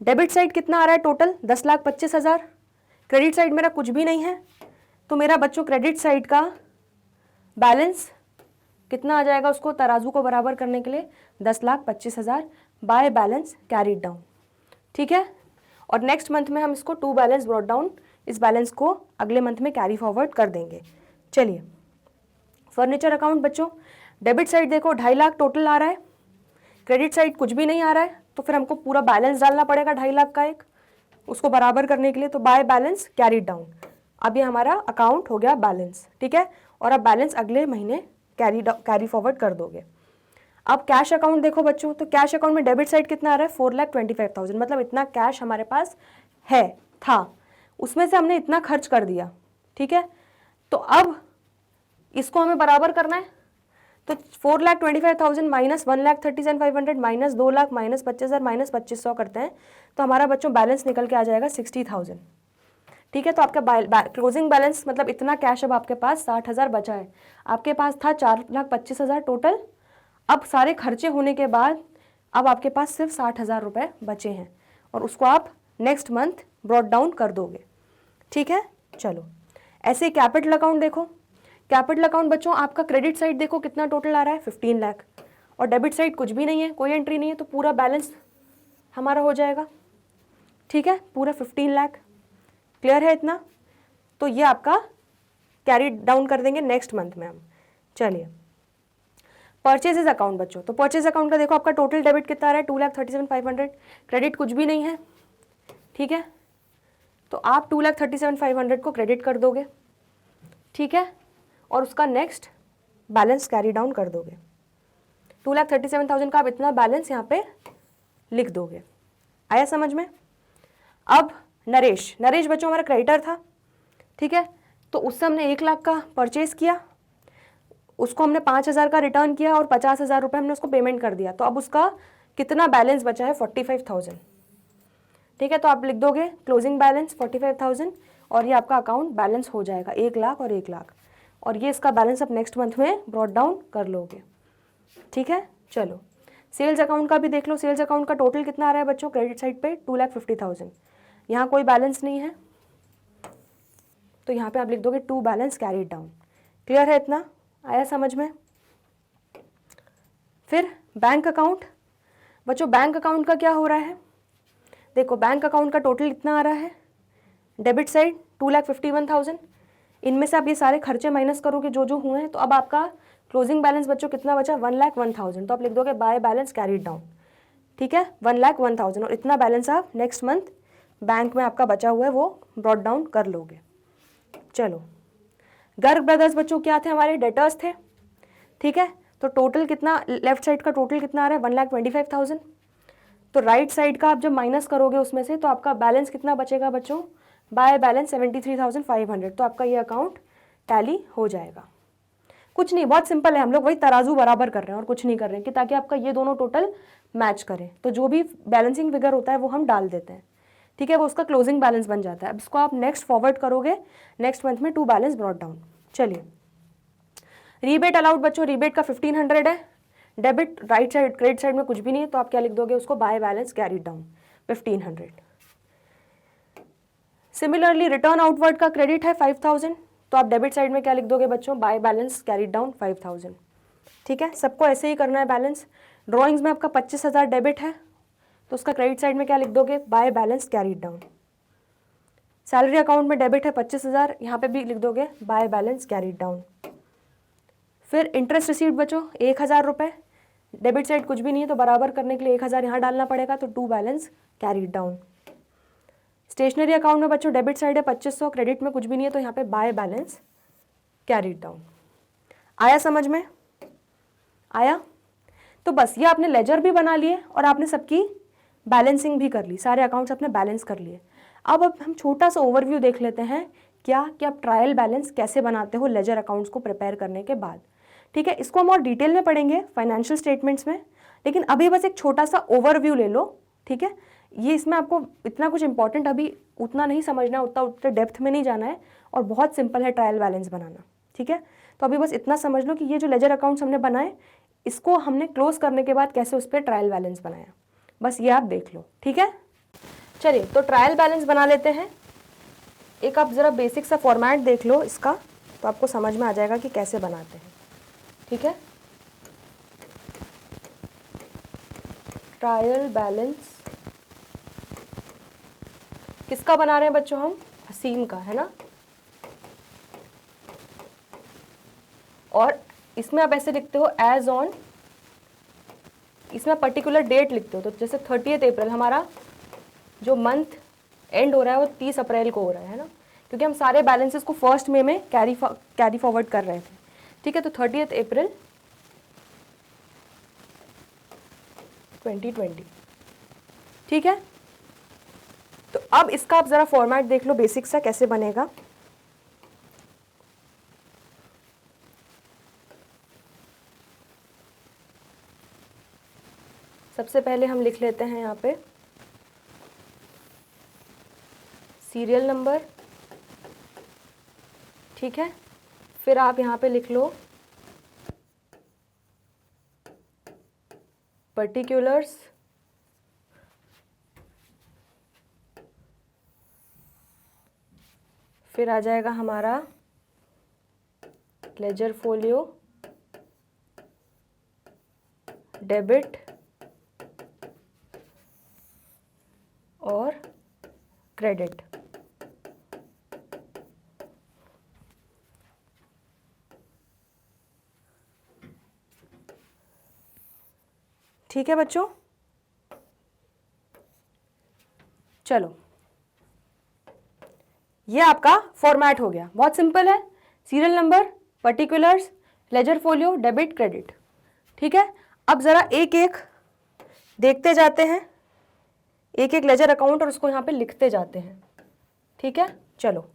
डेबिट साइड कितना आ रहा है टोटल 10,25,000, क्रेडिट साइड मेरा कुछ भी नहीं है, तो मेरा बच्चों क्रेडिट साइड का बैलेंस कितना आ जाएगा, उसको तराजू को बराबर करने के लिए 10,25,000 बाय बैलेंस कैरीड डाउन। ठीक है, और नेक्स्ट मंथ में हम इसको टू बैलेंस ब्रॉट डाउन, इस बैलेंस को अगले मंथ में कैरी फॉरवर्ड कर देंगे। चलिए फर्नीचर अकाउंट बच्चों, डेबिट साइड देखो 2.5 लाख टोटल आ रहा है, क्रेडिट साइड कुछ भी नहीं आ रहा है, तो फिर हमको पूरा बैलेंस डालना पड़ेगा 2.5 लाख का एक, उसको बराबर करने के लिए, तो बाय बैलेंस कैरीड डाउन। अब ये हमारा अकाउंट हो गया बैलेंस। ठीक है, और अब बैलेंस अगले महीने कैरी फॉरवर्ड कर दोगे। अब कैश अकाउंट देखो बच्चों, तो कैश अकाउंट में डेबिट साइड कितना आ रहा है 4,25,000, मतलब इतना कैश हमारे पास है था, उसमें से हमने इतना खर्च कर दिया। ठीक है, तो अब इसको हमें बराबर करना है, तो 4,25,000 minus 1,37,500 minus 2 lakh minus 25,000 minus 2,500 करते हैं, तो हमारा बच्चों बैलेंस निकल के आ जाएगा 60,000। ठीक है, तो आपका क्लोजिंग बैलेंस मतलब इतना कैश अब आपके पास 60,000 बचा है। आपके पास था 4,25,000 टोटल, अब सारे खर्चे होने के बाद अब आपके पास सिर्फ 60,000 रुपये बचे हैं, और उसको आप नेक्स्ट मंथ ब्रॉट डाउन कर दोगे। ठीक है, चलो ऐसे कैपिटल अकाउंट देखो, कैपिटल अकाउंट बच्चों आपका क्रेडिट साइड देखो कितना टोटल आ रहा है 15 लाख, और डेबिट साइड कुछ भी नहीं है, कोई एंट्री नहीं है, तो पूरा बैलेंस हमारा हो जाएगा। ठीक है, पूरा 15 लाख। क्लियर है इतना? तो ये आपका कैरी डाउन कर देंगे नेक्स्ट मंथ में हम। चलिए परचेजेस अकाउंट बच्चों, तो परचेज अकाउंट का देखो आपका टोटल डेबिट कितना आ रहा है 2,37,500, क्रेडिट कुछ भी नहीं है। ठीक है, तो आप 2,37,500 को क्रेडिट कर दोगे। ठीक है, और उसका नेक्स्ट बैलेंस कैरी डाउन कर दोगे, 2,37,000 का आप इतना बैलेंस यहाँ पे लिख दोगे। आया समझ में? अब नरेश बच्चों हमारा क्रेडिटर था। ठीक है, तो उससे हमने 1 लाख का परचेज किया, उसको हमने 5,000 का रिटर्न किया और 50,000 रुपये हमने उसको पेमेंट कर दिया, तो अब उसका कितना बैलेंस बचा है 45,000। ठीक है, तो आप लिख दोगे क्लोजिंग बैलेंस 45,000, और ये आपका अकाउंट बैलेंस हो जाएगा 1 लाख और 1 लाख, और ये इसका बैलेंस आप नेक्स्ट मंथ में ब्रॉट डाउन कर लोगे। ठीक है, चलो सेल्स अकाउंट का भी देख लो, सेल्स अकाउंट का टोटल कितना आ रहा है बच्चों क्रेडिट साइड पे 2,50,000, यहाँ कोई बैलेंस नहीं है, तो यहाँ पे आप लिख दोगे to balance carried down. Clear है इतना? आया समझ में? फिर बैंक अकाउंट बच्चों, बैंक अकाउंट का क्या हो रहा है देखो, बैंक अकाउंट का टोटल इतना आ रहा है, डेबिट साइड 2,51,000, इनमें से आप ये सारे खर्चे माइनस करोगे जो जो हुए हैं, तो अब आपका क्लोजिंग बैलेंस बच्चों कितना बचा 1,01,000, तो आप लिख दोगे बाय बैलेंस कैरीड डाउन। ठीक है, 1,01,000, और इतना बैलेंस आप नेक्स्ट मंथ बैंक में आपका बचा हुआ है वो ब्रॉट डाउन कर लोगे। चलो गर्ग ब्रदर्स बच्चों क्या थे, हमारे डेटर्स थे। ठीक है, तो टोटल कितना, लेफ्ट साइड का टोटल कितना आ रहा है 1,25,000, तो राइट साइड का आप जब माइनस करोगे उसमें से, तो आपका बैलेंस कितना बचेगा बच्चों बाय बैलेंस 73,500, तो आपका ये अकाउंट टैली हो जाएगा। कुछ नहीं, बहुत सिंपल है, हम लोग वही तराजू बराबर कर रहे हैं और कुछ नहीं कर रहे हैं, कि ताकि आपका ये दोनों टोटल मैच करें, तो जो भी बैलेंसिंग फिगर होता है वो हम डाल देते हैं। ठीक है, वो उसका क्लोजिंग बैलेंस बन जाता है। अब इसको आप नेक्स्ट फॉरवर्ड करोगे नेक्स्ट मंथ में टू बैलेंस ब्रॉट डाउन। चलिए रीबेट अलाउड बच्चों, रीबेट का 1,500 है, debit right side credit side में कुछ भी नहीं है, तो आप क्या लिख दोगे उसको by balance carried down 1,500। Similarly return outward का क्रेडिट है 5,000, तो आप डेबिट साइड में क्या लिख दोगे बच्चों बाय बैलेंस कैरीड डाउन 5,000। ठीक है, सबको ऐसे ही करना है बैलेंस। ड्रॉइंग्स में आपका 25,000 डेबिट है, तो उसका क्रेडिट साइड में क्या लिख दोगे by balance carried down. Salary account में डेबिट है 25,000, यहाँ पे भी लिख दोगे बाय बैलेंस कैरीड डाउन। फिर इंटरेस्ट रिसीव्ड बच्चों 1,000 रुपये, डेबिट साइड कुछ भी नहीं है, तो बराबर करने के लिए 1,000 यहाँ डालना पड़ेगा, तो to balance carried down. Stationery account में बच्चों डेबिट साइड है 2,500, क्रेडिट में कुछ भी नहीं है, तो यहाँ पे बाय बैलेंस कैरीड डाउन। आया समझ में? आया? तो बस ये आपने लेजर भी बना लिए और आपने सबकी बैलेंसिंग भी कर ली, सारे अकाउंट्स अपने बैलेंस कर लिए। अब हम छोटा सा ओवरव्यू देख लेते हैं क्या कि आप ट्रायल बैलेंस कैसे बनाते हो लेजर अकाउंट्स को प्रिपेयर करने के बाद। ठीक है, इसको हम और डिटेल में पढ़ेंगे फाइनेंशियल स्टेटमेंट्स में, लेकिन अभी बस एक छोटा सा ओवरव्यू ले लो। ठीक है, ये इसमें आपको इतना कुछ इंपॉर्टेंट अभी उतना नहीं समझना, उतना डेप्थ में नहीं जाना है, और बहुत सिंपल है ट्रायल बैलेंस बनाना। ठीक है, तो अभी बस इतना समझ लो कि ये जो लेजर अकाउंट्स हमने बनाए, इसको हमने क्लोज करने के बाद कैसे उस पर ट्रायल बैलेंस बनाया, बस ये आप देख लो। ठीक है, चलिए तो ट्रायल बैलेंस बना लेते हैं। एक आप ज़रा बेसिक सा फॉर्मेट देख लो इसका, तो आपको समझ में आ जाएगा कि कैसे बनाते हैं। ठीक है, ट्रायल बैलेंस किसका बना रहे हैं बच्चों हम? हसीम का, है ना। और इसमें आप ऐसे लिखते हो एज ऑन, इसमें पर्टिकुलर डेट लिखते हो, तो जैसे 30 अप्रैल हमारा जो मंथ एंड हो रहा है वो 30 अप्रैल को हो रहा है ना, क्योंकि हम सारे बैलेंसेस को 1 मई में कैरी फॉरवर्ड कर रहे थे। ठीक है, तो 30 अप्रैल 2020। ठीक है, तो अब इसका आप ज़रा फॉर्मेट देख लो बेसिक सा कैसे बनेगा। सबसे पहले हम लिख लेते हैं यहाँ पे सीरियल नंबर। ठीक है, फिर आप यहाँ पे लिख लो पर्टिकुलर्स, फिर आ जाएगा हमारा लेजर फोलियो, डेबिट और क्रेडिट। ठीक है बच्चों, चलो ये आपका फॉर्मेट हो गया, बहुत सिंपल है। Serial number, particulars, ledger folio, debit, credit. ठीक है, अब ज़रा एक एक देखते जाते हैं, एक एक लेजर अकाउंट, और उसको यहाँ पे लिखते जाते हैं। ठीक है, चलो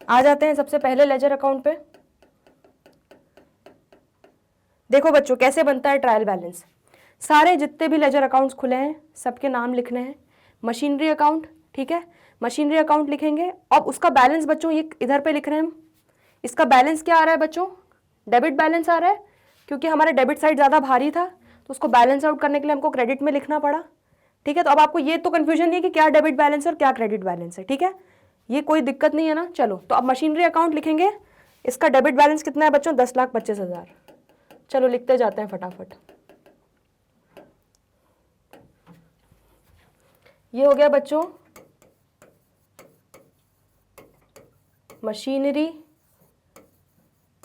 आ जाते हैं सबसे पहले लेजर अकाउंट पे। देखो बच्चों कैसे बनता है ट्रायल बैलेंस। सारे जितने भी लेजर अकाउंट्स खुले हैं सबके नाम लिखने हैं। मशीनरी अकाउंट, ठीक है, मशीनरी अकाउंट लिखेंगे। अब उसका बैलेंस बच्चों ये इधर पे लिख रहे हैं हम। इसका बैलेंस क्या आ रहा है बच्चों? डेबिट बैलेंस आ रहा है, क्योंकि हमारा डेबिट साइड ज़्यादा भारी था तो उसको बैलेंस आउट करने के लिए हमको क्रेडिट में लिखना पड़ा। ठीक है, तो अब आपको ये तो कन्फ्यूजन नहीं है कि क्या डेबिट बैलेंस है और क्या क्रेडिट बैलेंस है। ठीक है, ये कोई दिक्कत नहीं है ना। चलो तो अब मशीनरी अकाउंट लिखेंगे। इसका डेबिट बैलेंस कितना है बच्चों? 10,25,000। चलो लिखते जाते हैं फटाफट। ये हो गया बच्चों मशीनरी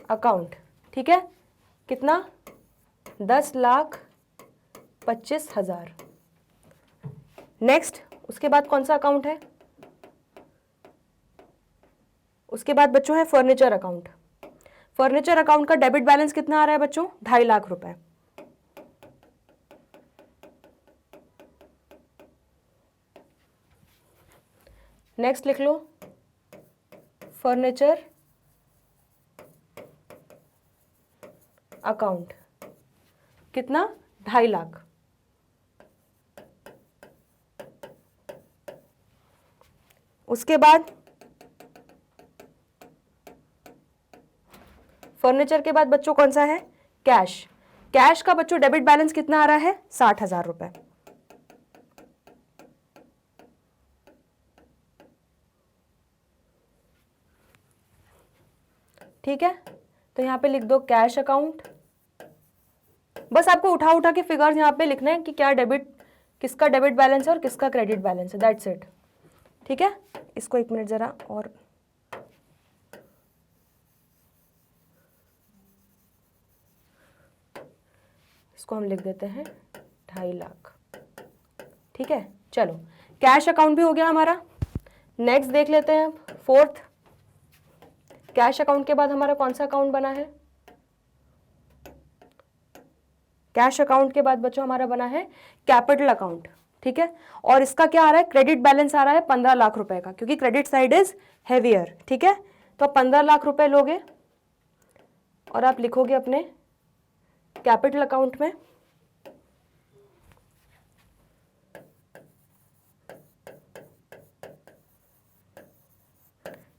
अकाउंट। ठीक है, कितना? 10,25,000। नेक्स्ट, उसके बाद कौन सा अकाउंट है? उसके बाद बच्चों है फर्नीचर अकाउंट। फर्नीचर अकाउंट का डेबिट बैलेंस कितना आ रहा है बच्चों? 2.5 लाख रुपए। नेक्स्ट लिख लो फर्नीचर अकाउंट, कितना? 2.5 लाख। उसके बाद फर्नीचर के बाद बच्चों कौन सा है? कैश। कैश का बच्चों डेबिट बैलेंस कितना आ रहा है? 60,000 रुपए। ठीक है, तो यहाँ पे लिख दो कैश अकाउंट। बस आपको उठा उठा के फिगर्स यहाँ पे लिखना है कि क्या डेबिट, किसका डेबिट बैलेंस है और किसका क्रेडिट बैलेंस है, दैट्स इट। ठीक है, इसको एक मिनट ज़रा और इसको हम लिख देते हैं 2.5 लाख। ठीक है, चलो कैश अकाउंट भी हो गया हमारा। नेक्स्ट देख लेते हैं फोर्थ। कैश अकाउंट के बाद हमारा कौन सा अकाउंट बना है? कैश अकाउंट के बाद बच्चों हमारा बना है कैपिटल अकाउंट, ठीक है। और इसका क्या आ रहा है, क्रेडिट बैलेंस आ रहा है 15 लाख रुपए का, क्योंकि क्रेडिट साइड इज हेवियर, ठीक है। तो आप 15 लाख रुपए लोगे और आप लिखोगे अपने कैपिटल अकाउंट में,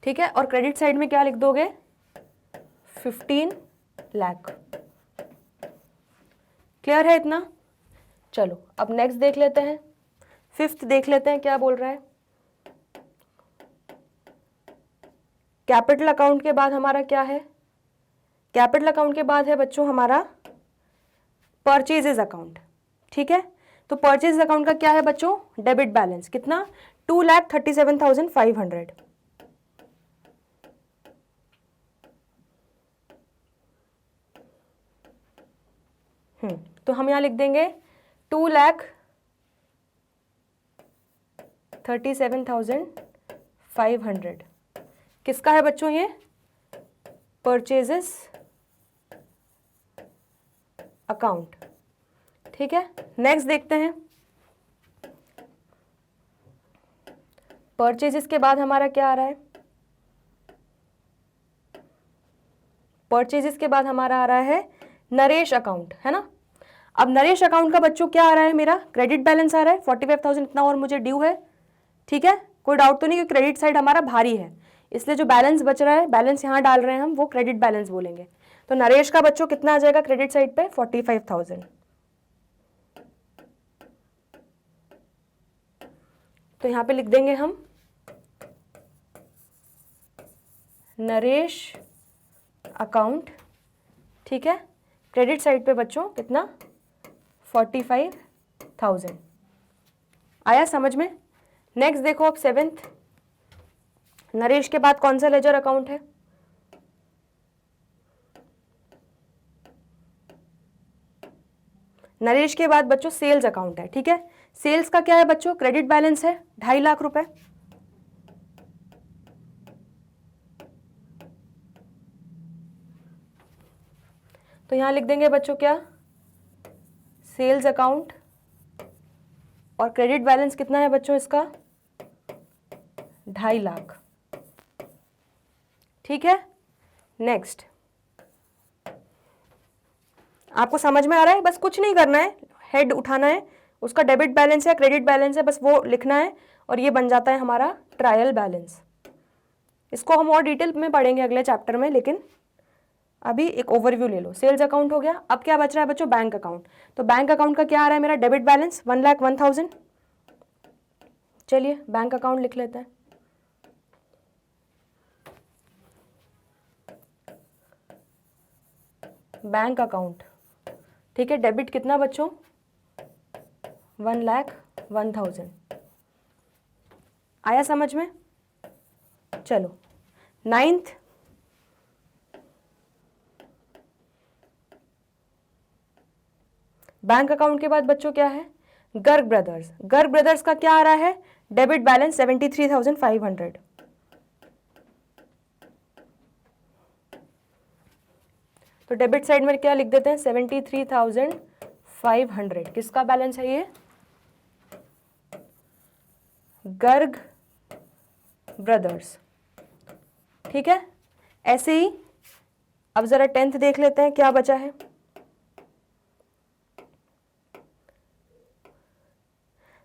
ठीक है। और क्रेडिट साइड में क्या लिख दोगे, 15 लाख। क्लियर है इतना? चलो अब नेक्स्ट देख लेते हैं, फिफ्थ देख लेते हैं क्या बोल रहा है। कैपिटल अकाउंट के बाद हमारा क्या है, कैपिटल अकाउंट के बाद है बच्चों हमारा परचेजेस अकाउंट, ठीक है। तो परचेज अकाउंट का क्या है बच्चों, डेबिट बैलेंस कितना, 2,37,500। तो हम यहां लिख देंगे 2,37,500। किसका है बच्चों ये, परचेजेस अकाउंट, ठीक है। नेक्स्ट देखते हैं, परचेजेस के बाद हमारा क्या आ रहा है, परचेजेस के बाद हमारा आ रहा है नरेश अकाउंट, है ना। अब नरेश अकाउंट का बच्चों क्या आ रहा है, मेरा क्रेडिट बैलेंस आ रहा है 45,000, इतना और मुझे ड्यू है, ठीक है। कोई डाउट तो नहीं कि क्रेडिट साइड हमारा भारी है, इसलिए जो बैलेंस बच रहा है, बैलेंस यहाँ डाल रहे हैं हम, वो क्रेडिट बैलेंस बोलेंगे। तो नरेश का बच्चों कितना आ जाएगा क्रेडिट साइड पे, 45,000। तो यहाँ पे लिख देंगे हम नरेश अकाउंट, ठीक है। क्रेडिट साइड पे बच्चों कितना, 45,000। आया समझ में? नेक्स्ट देखो अब सेवेंथ, नरेश के बाद कौन सा लेजर अकाउंट है, नरेश के बाद बच्चों सेल्स अकाउंट है, ठीक है। सेल्स का क्या है बच्चों, क्रेडिट बैलेंस है 2.5 लाख रुपए, तो यहां लिख देंगे बच्चों क्या, सेल्स अकाउंट, और क्रेडिट बैलेंस कितना है बच्चों इसका, 2.5 लाख, ठीक है। नेक्स्ट, आपको समझ में आ रहा है? बस कुछ नहीं करना है, हेड उठाना है, उसका डेबिट बैलेंस है क्रेडिट बैलेंस है, बस वो लिखना है और ये बन जाता है हमारा ट्रायल बैलेंस। इसको हम और डिटेल में पढ़ेंगे अगले चैप्टर में, लेकिन अभी एक ओवरव्यू ले लो। सेल्स अकाउंट हो गया, अब क्या बच रहा है बच्चों, बैंक अकाउंट। तो बैंक अकाउंट का क्या आ रहा है मेरा, डेबिट बैलेंस 1,01,000। चलिए बैंक अकाउंट लिख लेते हैं, बैंक अकाउंट, ठीक है। डेबिट कितना बच्चों, 1,01,000। आया समझ में? चलो नाइन्थ, बैंक अकाउंट के बाद बच्चों क्या है, गर्ग ब्रदर्स। गर्ग ब्रदर्स का क्या आ रहा है, डेबिट बैलेंस 73,500। तो डेबिट साइड में क्या लिख देते हैं, 73,500। किसका बैलेंस है ये, गर्ग ब्रदर्स, ठीक है। ऐसे ही अब जरा 10th देख लेते हैं क्या बचा है।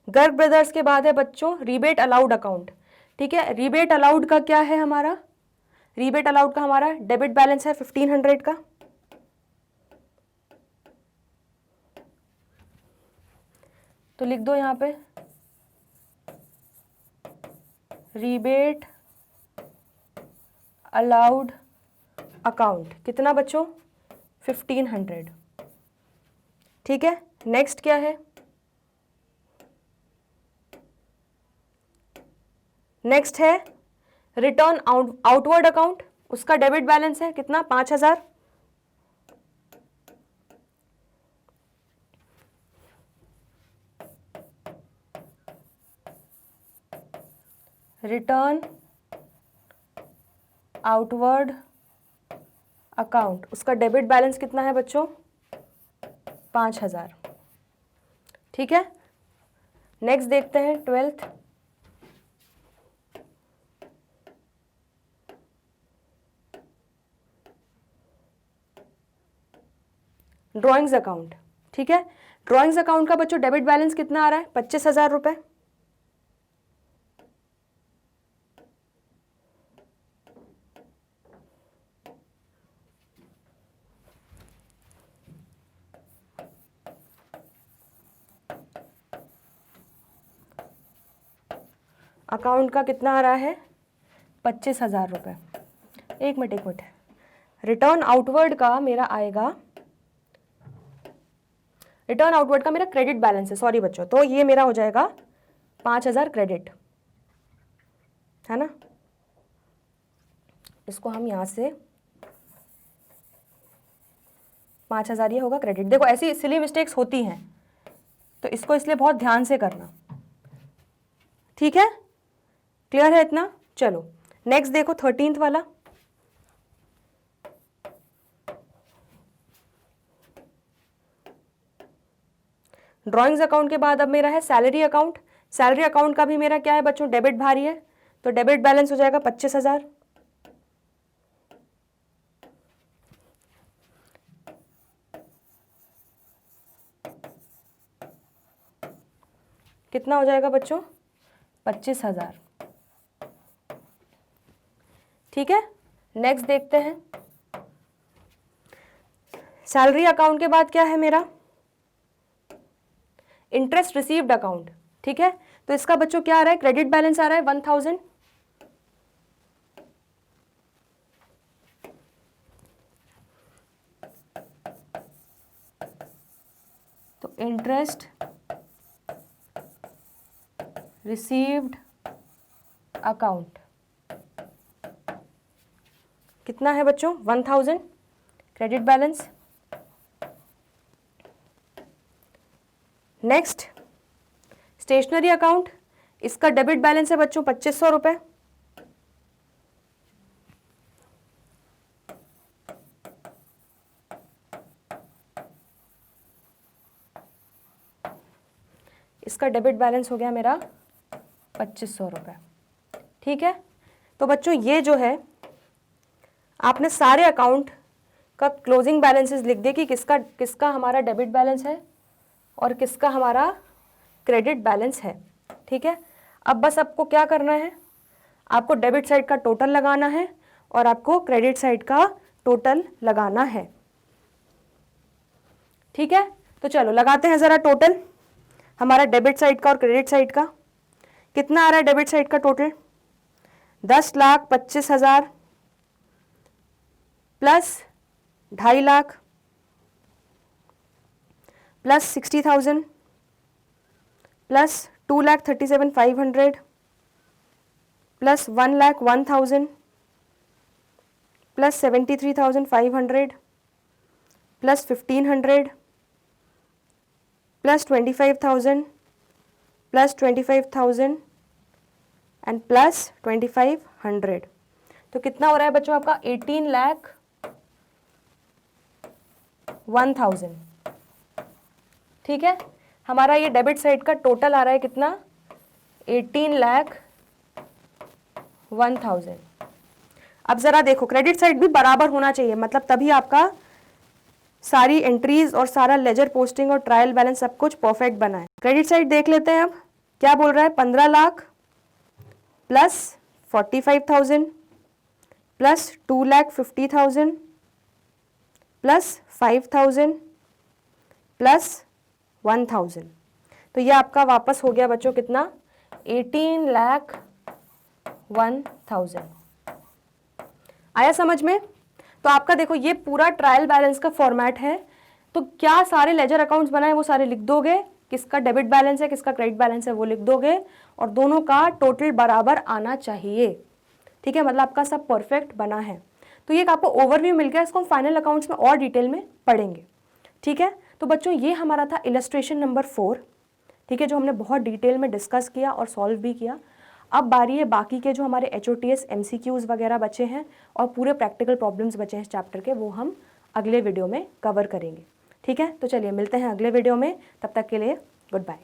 गर्ग ब्रदर्स के बाद है बच्चों रीबेट अलाउड अकाउंट, ठीक है। रीबेट अलाउड का क्या है हमारा, रीबेट अलाउड का हमारा डेबिट बैलेंस है 1,500 का, तो लिख दो यहां पे रीबेट अलाउड अकाउंट, कितना बच्चों, 1,500, ठीक है। नेक्स्ट क्या है, नेक्स्ट है रिटर्न आउटवर्ड अकाउंट, उसका डेबिट बैलेंस है कितना, 5,000। रिटर्न आउटवर्ड अकाउंट, उसका डेबिट बैलेंस कितना है बच्चों, 5,000। ठीक है, नेक्स्ट देखते हैं 12th। Drawings account. ठीक है, ड्रॉइंग्स अकाउंट का बच्चों डेबिट बैलेंस कितना आ रहा है? 25,000 रुपए। अकाउंट का कितना आ रहा है? 25,000 रुपये। एक मिनट। रिटर्न आउटवर्ड का मेरा आएगा, रिटर्न आउटवर्ड का मेरा क्रेडिट बैलेंस है, सॉरी बच्चों, तो ये मेरा हो जाएगा 5,000 क्रेडिट, है ना। इसको हम यहाँ से 5,000 ये होगा क्रेडिट। देखो ऐसी सिली मिस्टेक्स होती हैं, तो इसको इसलिए बहुत ध्यान से करना। ठीक है, क्लियर है इतना? चलो नेक्स्ट देखो 13th वाला। ड्रॉइंग्स अकाउंट के बाद अब मेरा है सैलरी अकाउंट। सैलरी अकाउंट का भी मेरा क्या है बच्चों? डेबिट भारी है, तो डेबिट बैलेंस हो जाएगा 25,000। कितना हो जाएगा बच्चों? 25,000। ठीक है, नेक्स्ट देखते हैं। सैलरी अकाउंट के बाद क्या है मेरा? Interest received account. ठीक है, तो इसका बच्चों क्या आ रहा है? क्रेडिट बैलेंस आ रहा है 1,000। तो इंटरेस्ट रिसीव्ड अकाउंट कितना है बच्चों? 1,000 credit balance. Next stationery account, इसका डेबिट बैलेंस है बच्चों 2,500 रुपए। इसका डेबिट बैलेंस हो गया मेरा 2,500 रुपए। ठीक है, तो बच्चों ये जो है आपने सारे अकाउंट का क्लोजिंग बैलेंसेस लिख दिए कि किसका किसका हमारा डेबिट बैलेंस है और किसका हमारा क्रेडिट बैलेंस है। ठीक है, अब बस आपको क्या करना है? आपको डेबिट साइड का टोटल लगाना है और आपको क्रेडिट साइड का टोटल लगाना है। ठीक है, तो चलो लगाते हैं ज़रा टोटल हमारा डेबिट साइड का और क्रेडिट साइड का। कितना आ रहा है डेबिट साइड का total? 10,25,000 plus 2.5 lakh plus 60,000 plus 2,37,500 plus 1,01,000 plus 73,500 plus 1,500 plus 25,000 plus 25,000 and plus 2,500। तो कितना हो रहा है बच्चों आपका? 18,01,000। ठीक है, हमारा ये डेबिट साइड का टोटल आ रहा है कितना? 18,01,000। अब ज़रा देखो क्रेडिट साइड भी बराबर होना चाहिए, मतलब तभी आपका सारी एंट्रीज और सारा लेजर पोस्टिंग और ट्रायल बैलेंस सब कुछ परफेक्ट बना है। क्रेडिट साइड देख लेते हैं अब क्या बोल रहा है। 15 lakh plus 45,000 plus 2,50,000 plus 5,000 plus 1,000। तो ये आपका वापस हो गया बच्चों कितना? 18,01,000। आया समझ में? तो आपका देखो ये पूरा ट्रायल बैलेंस का फॉर्मेट है। तो क्या सारे लेजर अकाउंट्स बनाए वो सारे लिख दोगे, किसका डेबिट बैलेंस है किसका क्रेडिट बैलेंस है वो लिख दोगे, और दोनों का टोटल बराबर आना चाहिए। ठीक है, मतलब आपका सब परफेक्ट बना है। तो ये आपको ओवरव्यू मिल गया, इसको हम फाइनल अकाउंट्स में और डिटेल में पढ़ेंगे। ठीक है, तो बच्चों ये हमारा था इलस्ट्रेशन नंबर 4। ठीक है, जो हमने बहुत डिटेल में डिस्कस किया और सॉल्व भी किया। अब बारी है बाकी के जो हमारे HOTS MCQs वगैरह बचे हैं और पूरे प्रैक्टिकल प्रॉब्लम्स बचे हैं इस चैप्टर के, वो हम अगले वीडियो में कवर करेंगे। ठीक है, तो चलिए मिलते हैं अगले वीडियो में, तब तक के लिए गुड बाय।